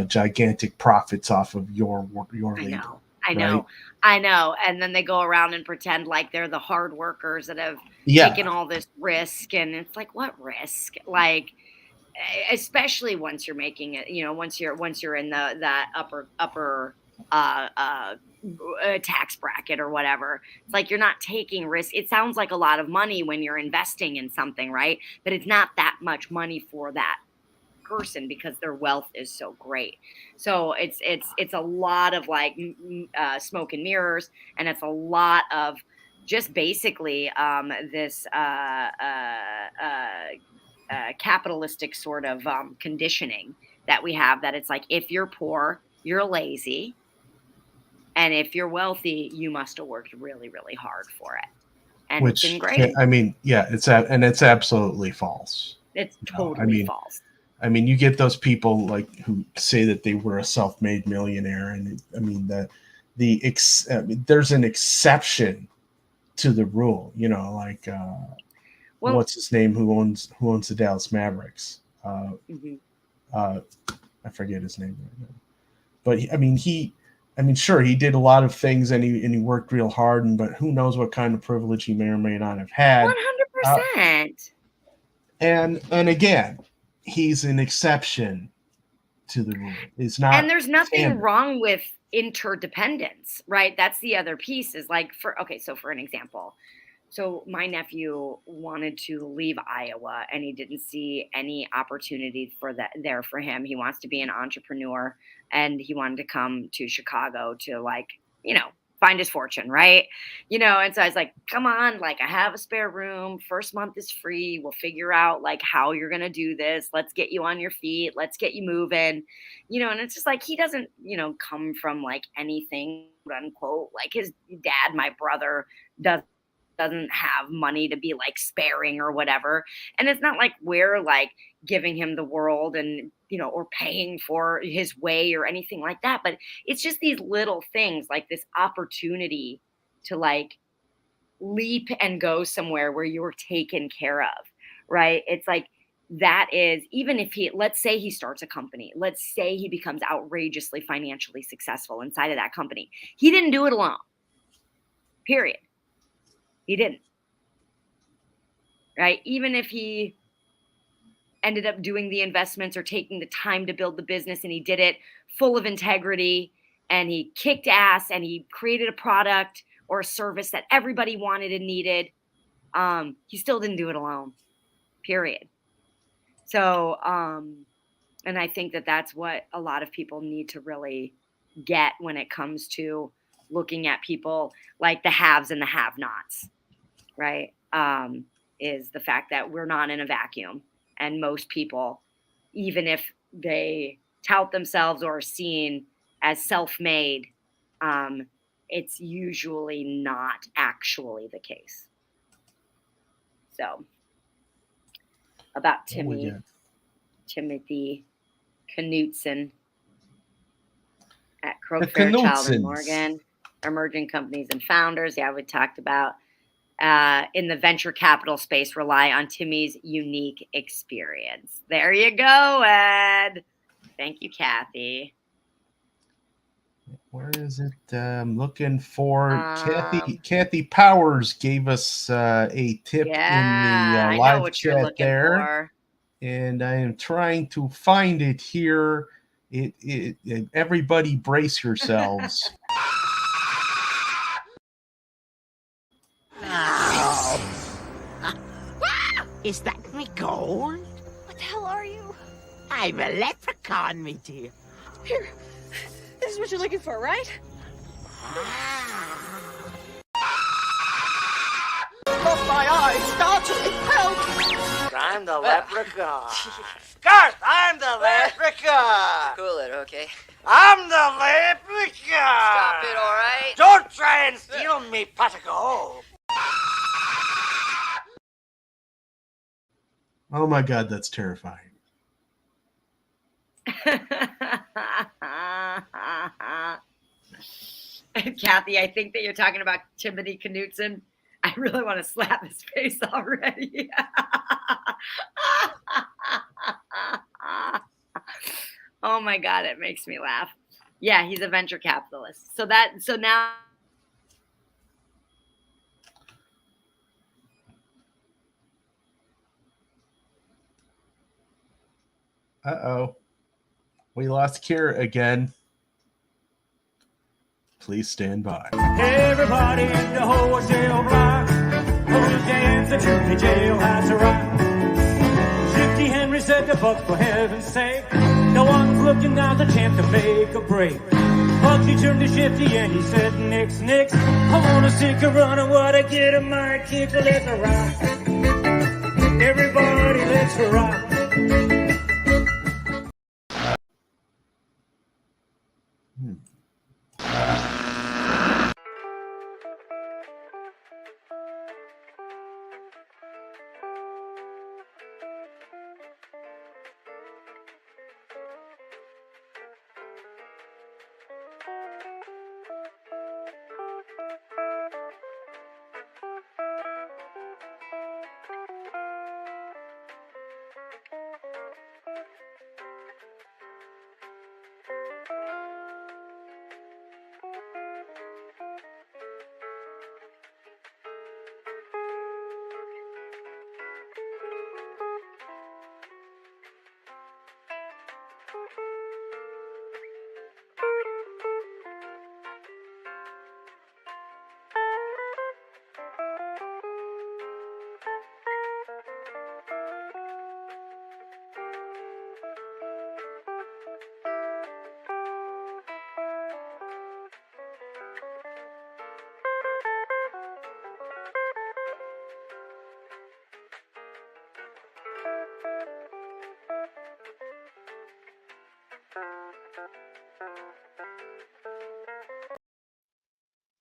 gigantic profits off of your labor. I know. And then they go around and pretend like they're the hard workers that have taken all this risk. And it's like, what risk? Like, especially once you're making it, once you're in that upper tax bracket or whatever. It's like you're not taking risk. It sounds like a lot of money when you're investing in something, right? But it's not that much money for that person because their wealth is so great. So it's a lot of like smoke and mirrors, and it's a lot of just basically this capitalistic sort of conditioning that we have, that it's like, if you're poor, you're lazy. And if you're wealthy, you must have worked really, really hard for it. And it's ingrained. I mean, yeah, it's absolutely false. It's totally false. I mean, you get those people like who say that they were a self-made millionaire, and I mean there's an exception to the rule. You know, like what's his name? Who owns the Dallas Mavericks? I forget his name right now. But sure, he did a lot of things, and he worked real hard, but who knows what kind of privilege he may or may not have had. 100%. And again, he's an exception to the rule. It's not. And there's nothing wrong with interdependence, right? That's the other piece. Is like for an example. So my nephew wanted to leave Iowa, and he didn't see any opportunity for that there for him. He wants to be an entrepreneur, and he wanted to come to Chicago to, like, you know, find his fortune, right? You know, and so I was like, come on, like, I have a spare room. First month is free. We'll figure out like how you're going to do this. Let's get you on your feet. Let's get you moving, you know, and it's just like, he doesn't, you know, come from like anything, quote unquote, like his dad, my brother, doesn't have money to be like sparing or whatever. And it's not like we're like giving him the world and, you know, or paying for his way or anything like that. But it's just these little things, like this opportunity to like leap and go somewhere where you're taken care of, right? It's like, that is, even if let's say he starts a company, let's say he becomes outrageously financially successful inside of that company. He didn't do it alone, period. He didn't, right? Even if he ended up doing the investments or taking the time to build the business, and he did it full of integrity, and he kicked ass, and he created a product or a service that everybody wanted and needed, he still didn't do it alone, period. So, and I think that that's what a lot of people need to really get when it comes to looking at people like the haves and the have-nots, right? Is the fact that we're not in a vacuum. And most people, even if they tout themselves or are seen as self-made, it's usually not actually the case. So, about Timothy Knudsen at Croke Fairchild and Morgan. Emerging companies and founders. Yeah, we talked about in the venture capital space, rely on Timmy's unique experience. There you go, Ed. Thank you, Kathy. Where is it? I'm looking for Kathy Powers gave us a tip in the live chat there. And I am trying to find it here. Everybody brace yourselves. Is that me gold? What the hell are you? I'm a leprechaun, me dear. Here, this is what you're looking for, right? Look, my eyes, startling, help! I'm the leprechaun. Garth, I'm the leprechaun. Cool it, okay? I'm the leprechaun. Stop it, all right? Don't try and steal me pot of gold. Oh my God, that's terrifying. Kathy, I think that you're talking about Timothy Knudsen. I really want to slap his face already. Oh my God, it makes me laugh. Yeah, he's a venture capitalist. So now. Uh-oh. We lost Kira again. Please stand by. Everybody in the wholesale block who's dancing to the jailhouse rock. Shifty Henry said to Buck, for heaven's sake, no one's looking now's a chance to make a break. Bugsy turned to Shifty and he said, "Nix, nix, I wanna stick a run and what I get a might kick, let the rock. Everybody, let's rock."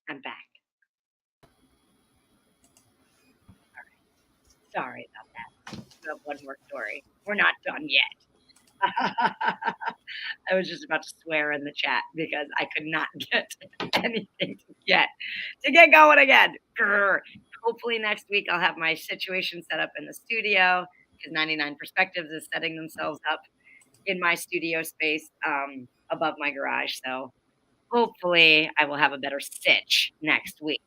I'm back. All right. Sorry about that. We have one more story. We're not done yet. I was just about to swear in the chat because I could not get anything to get going again. Grr. Hopefully next week I'll have my situation set up in the studio because 99 Perspectives is setting themselves up in my studio space above my garage. So hopefully I will have a better stitch next week.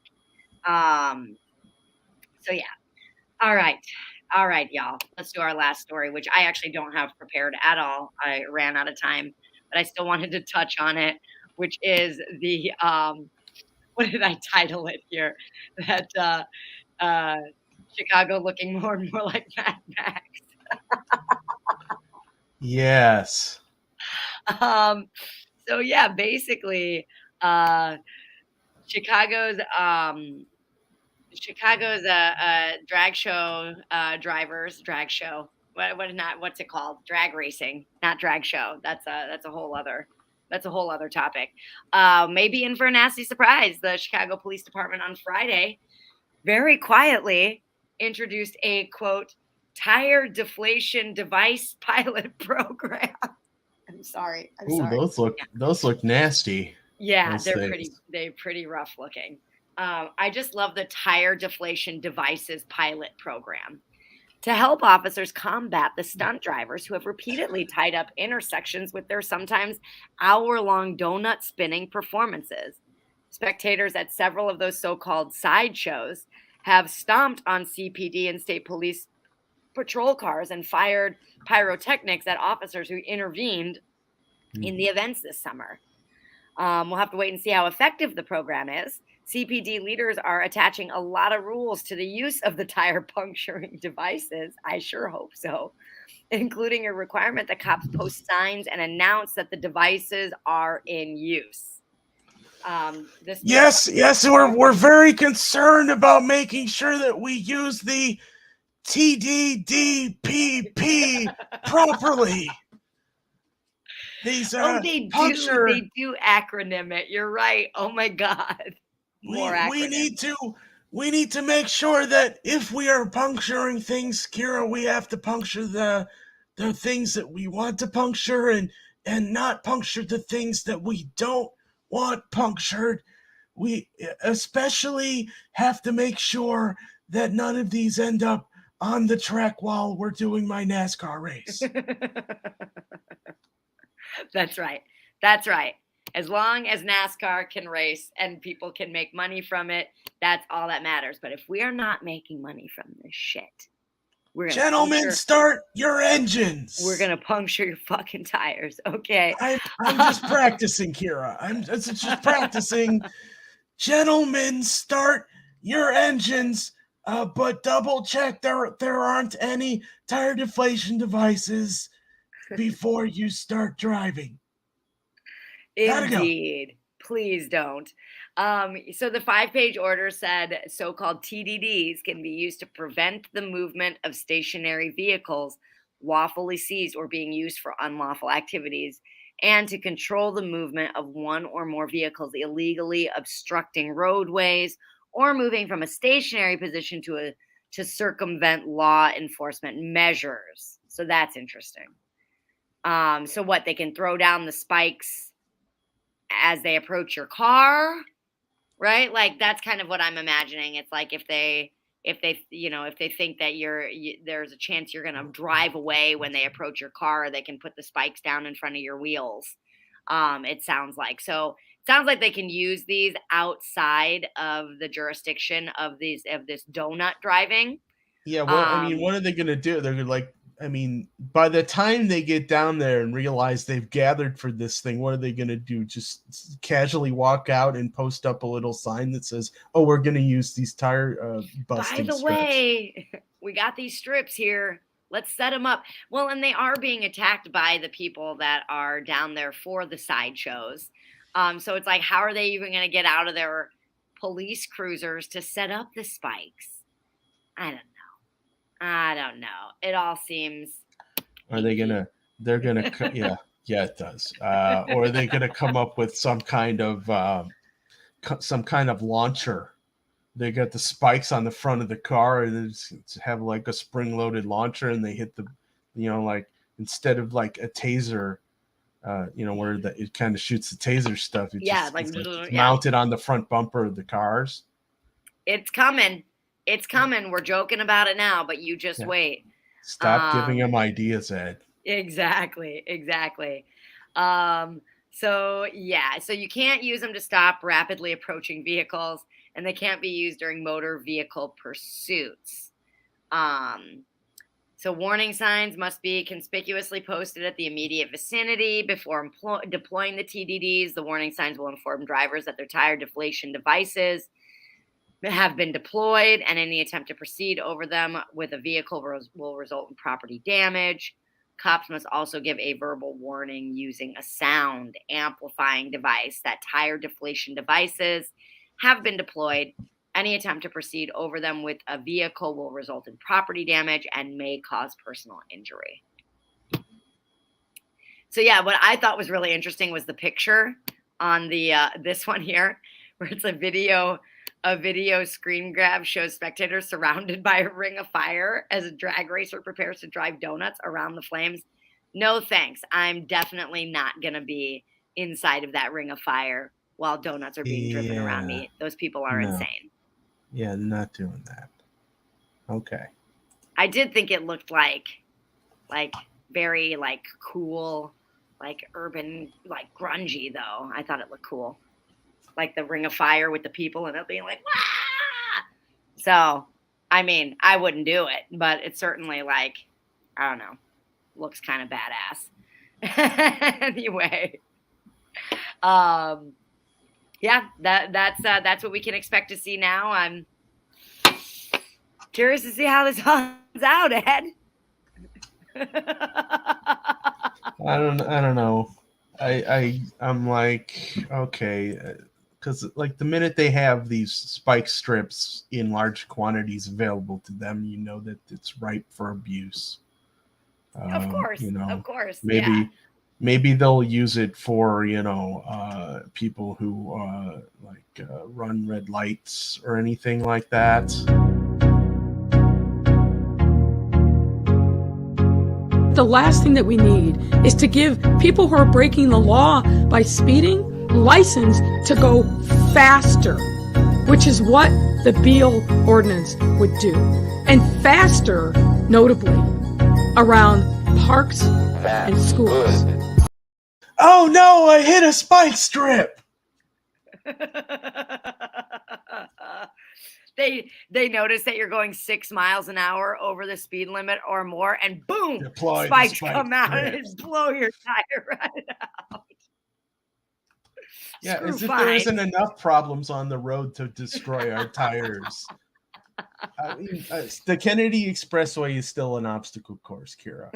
So yeah. All right, y'all. Let's do our last story, which I actually don't have prepared at all. I ran out of time, but I still wanted to touch on it, which is the what did I title it here? That Chicago looking more and more like Mad Max. Yes. So yeah, basically, Chicago's drag show drag show. What's it called? Drag racing, not drag show. That's a whole other topic. Maybe in for a nasty surprise. The Chicago Police Department on Friday very quietly introduced a quote tire deflation device pilot program. I'm sorry. Those look nasty. Yeah, they're pretty rough looking. I just love the tire deflation devices pilot program to help officers combat the stunt drivers who have repeatedly tied up intersections with their sometimes hour-long donut spinning performances. Spectators at several of those so-called sideshows have stomped on CPD and state police patrol cars and fired pyrotechnics at officers who intervened in the events this summer. We'll have to wait and see how effective the program is. CPD leaders are attaching a lot of rules to the use of the tire puncturing devices. I sure hope so, including a requirement that cops post signs and announce that the devices are in use. Yes, we're very concerned about making sure that we use the TDDPP properly. These they do acronym it. You're right. Oh my God. We need to make sure that if we are puncturing things, Kira, we have to puncture the things that we want to puncture and not puncture the things that we don't want punctured. We especially have to make sure that none of these end up on the track while we're doing my NASCAR race. That's right. As long as NASCAR can race and people can make money from it, that's all that matters. But if we are not making money from this shit, Gentlemen, start your engines. We're going to puncture your fucking tires, okay? I'm just practicing, Kira. I'm just practicing. Gentlemen, start your engines, but double check there aren't any tire deflation devices before you start driving. Indeed. Please don't. So the 5-page order said so-called TDDs can be used to prevent the movement of stationary vehicles lawfully seized or being used for unlawful activities, and to control the movement of one or more vehicles illegally obstructing roadways or moving from a stationary position to circumvent law enforcement measures. So that's interesting. So what, they can throw down the spikes as they approach your car, right? Like that's kind of what I'm imagining. It's like if they think that there's a chance you're going to drive away when they approach your car, they can put the spikes down in front of your wheels. It sounds like they can use these outside of the jurisdiction of this donut driving. Yeah, well, I mean, what are they going to do? They're gonna, like, I mean, by the time they get down there and realize they've gathered for this thing, what are they going to do? Just casually walk out and post up a little sign that says, "Oh, we're going to use these tire busting strips. By the way, we got these strips here. Let's set them up." Well, and they are being attacked by the people that are down there for the sideshows. So it's like, how are they even going to get out of their police cruisers to set up the spikes? I don't know. It all seems. Are they gonna? They're gonna. Yeah, it does. Or are they gonna come up with some kind of launcher? They got the spikes on the front of the car, and they just have like a spring-loaded launcher, and they hit the, like instead of like a taser, where it kind of shoots the taser stuff. It's mounted on the front bumper of the cars. It's coming. It's coming. We're joking about it now, but you just wait. Stop giving them ideas, Ed. Exactly. So you can't use them to stop rapidly approaching vehicles, and they can't be used during motor vehicle pursuits. So warning signs must be conspicuously posted at the immediate vicinity before deploying the TDDs. The warning signs will inform drivers that their tire deflation devices have been deployed, and any attempt to proceed over them with a vehicle will result in property damage. Cops must also give a verbal warning using a sound amplifying device that tire deflation devices have been deployed. Any attempt to proceed over them with a vehicle will result in property damage and may cause personal injury. So yeah, what I thought was really interesting was the picture on the this one here, where it's a video screen grab shows spectators surrounded by a ring of fire as a drag racer prepares to drive donuts around the flames. No thanks. I'm definitely not going to be inside of that ring of fire while donuts are being driven around me. Those people are insane. Yeah, they're not doing that. Okay. I did think it looked like very cool, urban, grungy though. I thought it looked cool. Like the ring of fire with the people and it being like, wah! So, I mean, I wouldn't do it, but it's certainly I don't know, looks kind of badass. Anyway, that's what we can expect to see now. I'm curious to see how this turns out, Ed. I don't know. I'm like, okay. Because the minute they have these spike strips in large quantities available to them, you know that it's ripe for abuse. Of course. Maybe they'll use it for people who run red lights or anything like that. The last thing that we need is to give people who are breaking the law by speeding license to go faster, which is what the Beale ordinance would do. And faster, notably, around parks and schools. Oh no, I hit a spike strip! They notice that you're going 6 miles an hour over the speed limit or more, and boom, Deploy spikes come out and just blow your tire right out. Yeah, as if there isn't enough problems on the road to destroy our tires. I mean, the Kennedy Expressway is still an obstacle course, Kira.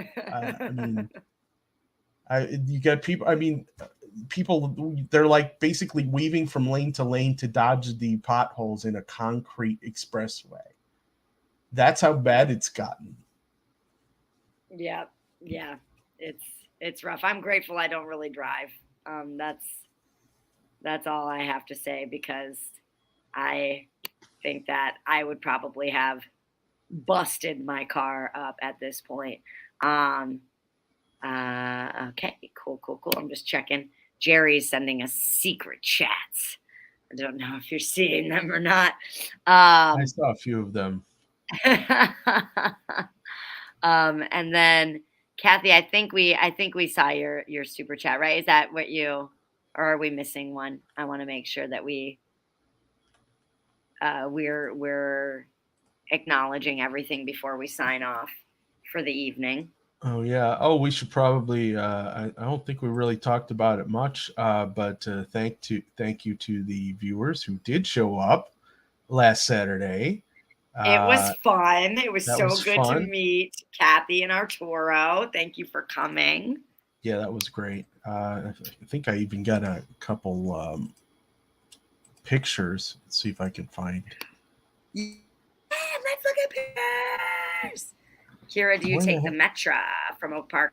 You got people. I mean, people, they're like basically weaving from lane to lane to dodge the potholes in a concrete expressway. That's how bad it's gotten. Yeah, it's rough. I'm grateful I don't really drive. That's all I have to say, because I think that I would probably have busted my car up at this point. Okay, cool. I'm just checking. Jerry's sending us secret chats. I don't know if you're seeing them or not. I saw a few of them. And then Kathy, I think we saw your super chat, right? Is that what you, or are we missing one? I want to make sure that we're acknowledging everything before we sign off for the evening. Oh yeah. Oh, we should probably. I don't think we really talked about it much. But thank you to the viewers who did show up last Saturday. It was fun. It was so good fun. to meet Kathy and Arturo. Thank you for coming. Yeah, that was great. I think I even got a couple pictures. Let's see if I can find. Yeah, let's look at pictures. Kira, do you take the Metra from Oak Park?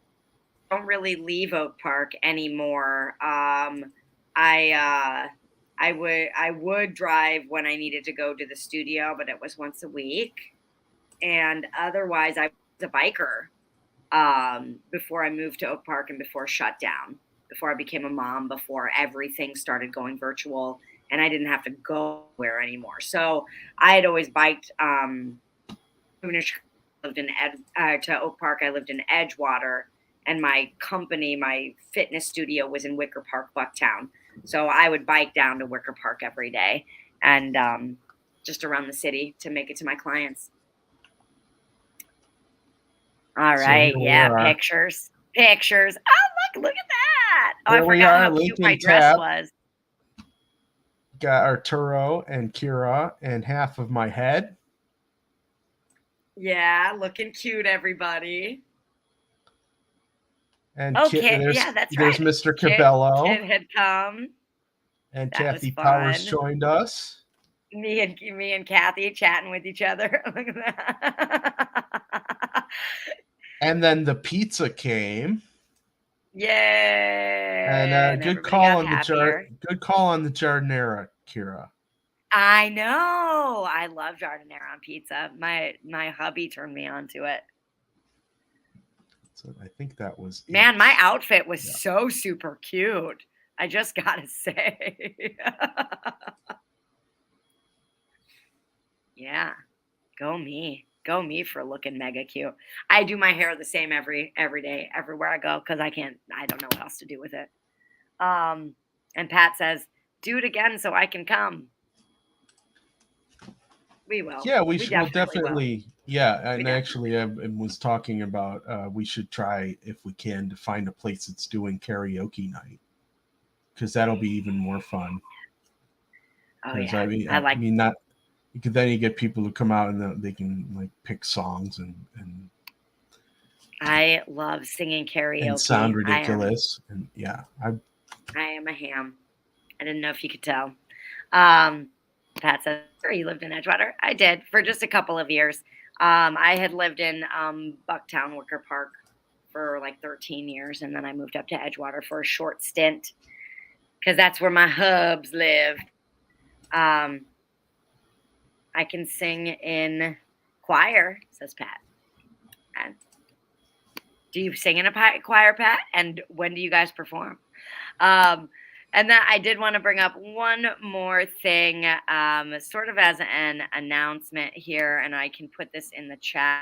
I don't really leave Oak Park anymore. I would drive when I needed to go to the studio, but it was once a week. And otherwise, I was a biker before I moved to Oak Park and before shutdown, before I became a mom, before everything started going virtual and I didn't have to go anywhere anymore. So I had always biked. Lived in to Oak Park. I lived in Edgewater, and my company, my fitness studio, was in Wicker Park, Bucktown. So I would bike down to Wicker Park every day and just around the city to make it to my clients. All right, pictures. Oh, look at that! Oh, I forgot how cute my dress was. Got Arturo and Kira and half of my head. Yeah, looking cute, everybody. And that's there's right. Mr. Cabello. Kit had come. And Kathy Powers joined us. Me and Kathy chatting with each other. Look at that. And then the pizza came. Yeah. And good call on the giardiniera, Kira. I know. I love giardiniera on pizza. My hubby turned me on to it. So I think that was Man, my outfit was so super cute. I just gotta say. Yeah. Go me for looking mega cute. I do my hair the same every day, everywhere I go, because I don't know what else to do with it. And Pat says, do it again so I can come. We will. Yeah, we'll definitely. Will. Yeah, and actually, I was talking about we should try, if we can, to find a place that's doing karaoke night, because that'll be even more fun. Oh yeah, I mean, not because then you get people who come out and they can like pick songs and. I love singing karaoke. And sound ridiculous, and yeah, I am a ham. I didn't know if you could tell. Pat said, you lived in Edgewater? I did for just a couple of years. I had lived in Bucktown, Wicker Park for like 13 years. And then I moved up to Edgewater for a short stint because that's where my hubs lived. I can sing in choir, says Pat. And do you sing in a choir, Pat? And when do you guys perform? And then I did want to bring up one more thing, sort of as an announcement here, and I can put this in the chat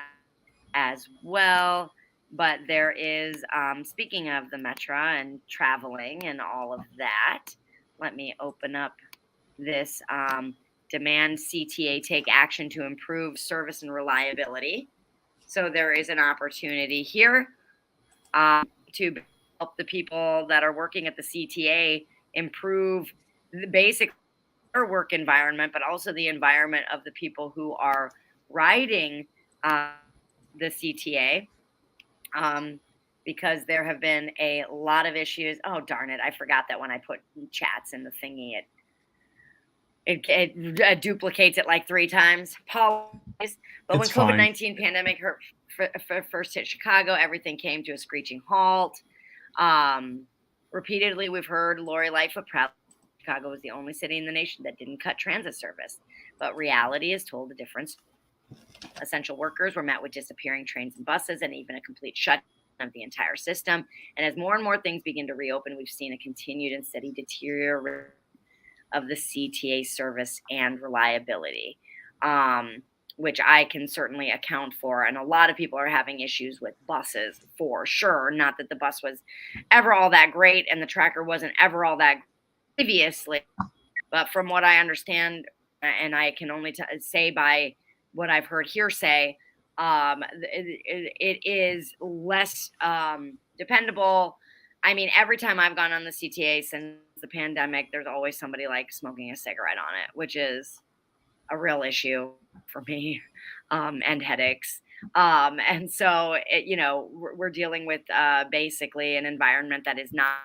as well. But there is, speaking of the Metra and traveling and all of that, let me open up this demand CTA take action to improve service and reliability. So there is an opportunity here to help the people that are working at the CTA improve the basic work environment, but also the environment of the people who are riding the CTA. because there have been a lot of issues. Oh, darn it. I forgot that when I put chats in the thingy, it duplicates it like 3 times. Apologies. But It's when fine. COVID-19 pandemic first hit Chicago, everything came to a screeching halt. Repeatedly, we've heard Lori Lightfoot proud Chicago was the only city in the nation that didn't cut transit service. But reality is told the difference. Essential workers were met with disappearing trains and buses and even a complete shutdown of the entire system. And as more and more things begin to reopen, we've seen a continued and steady deterioration of the CTA service and reliability, which I can certainly account for. And a lot of people are having issues with buses for sure. Not that the bus was ever all that great and the tracker wasn't ever all that previously, but from what I understand, and I can only say by what I've heard hearsay, it is less dependable. I mean, every time I've gone on the CTA since the pandemic, there's always somebody like smoking a cigarette on it, which is a real issue for me, and headaches. And so, we're dealing with basically an environment that is not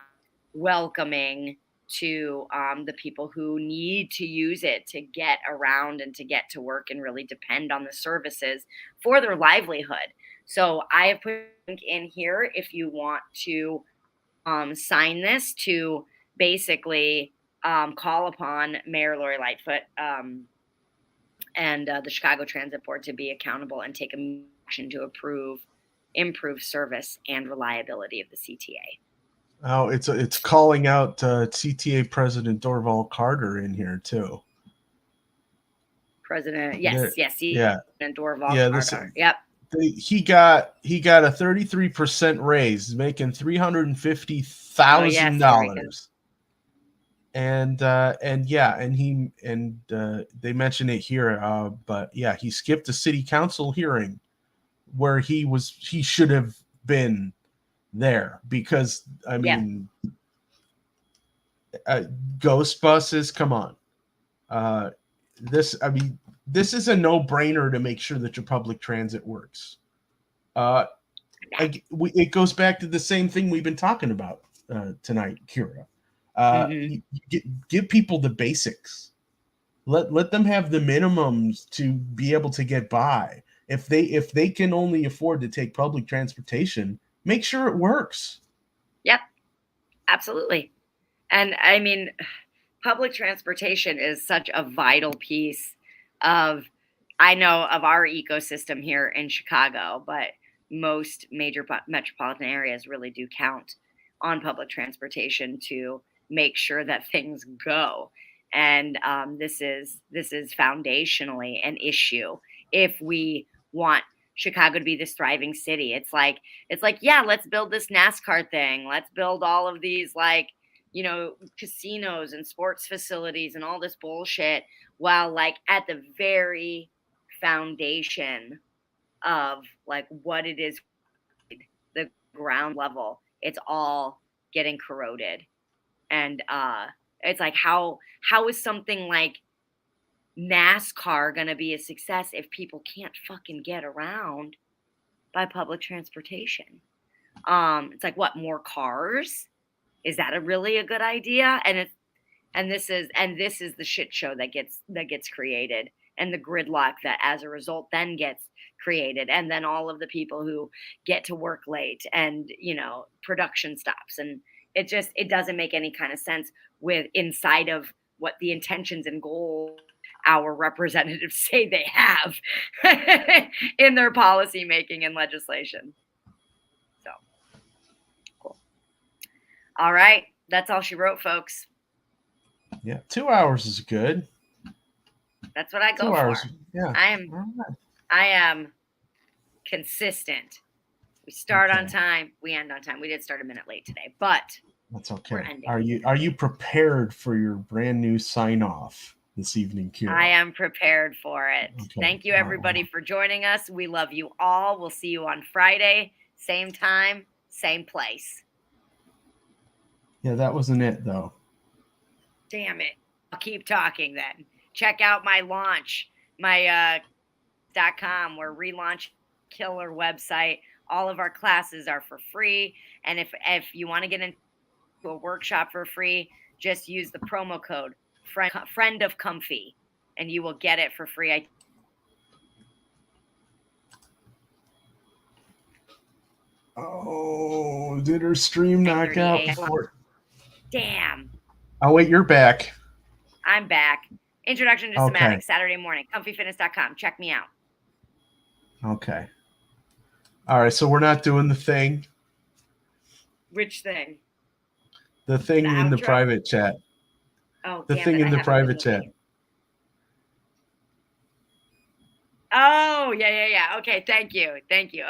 welcoming to the people who need to use it to get around and to get to work and really depend on the services for their livelihood. So I have put a link in here if you want to sign this to basically call upon Mayor Lori Lightfoot and the Chicago Transit Board to be accountable and take action to improve service and reliability of the CTA. Oh, it's calling out CTA President Dorval Carter in here too. President, Yeah. and Dorval Yeah, Carter. Yep. He got a 33% raise, making $350,000. And they mention it here, but yeah, he skipped a city council hearing where he should have been there because ghost buses, come on. This is a no-brainer to make sure that your public transit works. It goes back to the same thing we've been talking about tonight, Kira. Give people the basics. Let them have the minimums to be able to get by. If they can only afford to take public transportation, make sure it works. Yep, absolutely. And I mean, public transportation is such a vital piece of our ecosystem here in Chicago, but most major metropolitan areas really do count on public transportation to make sure that things go. And this is foundationally an issue if we want Chicago to be this thriving city. It's like, yeah, let's build this NASCAR thing. Let's build all of these casinos and sports facilities and all this bullshit, while at the very foundation of what it is, the ground level, it's all getting corroded. And it's like, how is something like NASCAR going to be a success if people can't fucking get around by public transportation? It's like, what, more cars? Is that really a good idea? And this is the shit show that gets created, and the gridlock that as a result then gets created, and then all of the people who get to work late, and production stops, and it doesn't make any kind of sense with inside of what the intentions and goals our representatives say they have in their policy making and legislation. So cool. All right, that's all she wrote, folks. Yeah, 2 hours is good. That's what I go 2 hours. for. Yeah, I am consistent. We start on time, we end on time. We did start a minute late today, but that's okay. Are you prepared for your brand new sign off this evening, Kira? I am prepared for it. Okay. Thank you, everybody, for joining us. We love you all. We'll see you on Friday, same time, same place. Yeah, that wasn't it though. Damn it. I'll keep talking then. Check out my launch, my .com. We're relaunch killer website. All of our classes are for free. And if you want to get into a workshop for free, just use the promo code friend of comfy and you will get it for free. Oh, did her stream knock out before? Damn. Oh, wait, you're back. I'm back. Introduction to Okay. Somatics, Saturday morning. Comfyfitness.com. Check me out. Okay. All right, so we're not doing the thing. Which thing? The thing in the private chat. Oh, the thing in the private chat. Oh, yeah. Okay, thank you.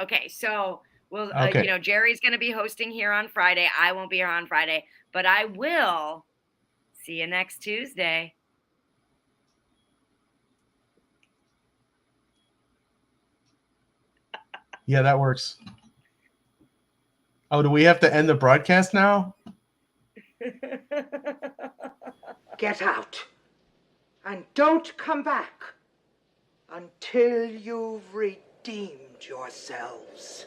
Okay, so we'll, Okay. Jerry's going to be hosting here on Friday. I won't be here on Friday, but I will see you next Tuesday. Yeah, that works. Oh, do we have to end the broadcast now? Get out. And don't come back until you've redeemed yourselves.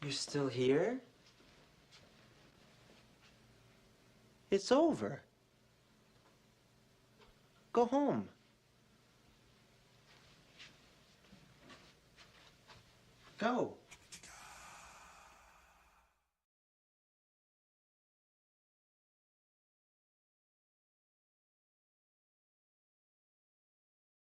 You're still here? It's over. Go home. Go.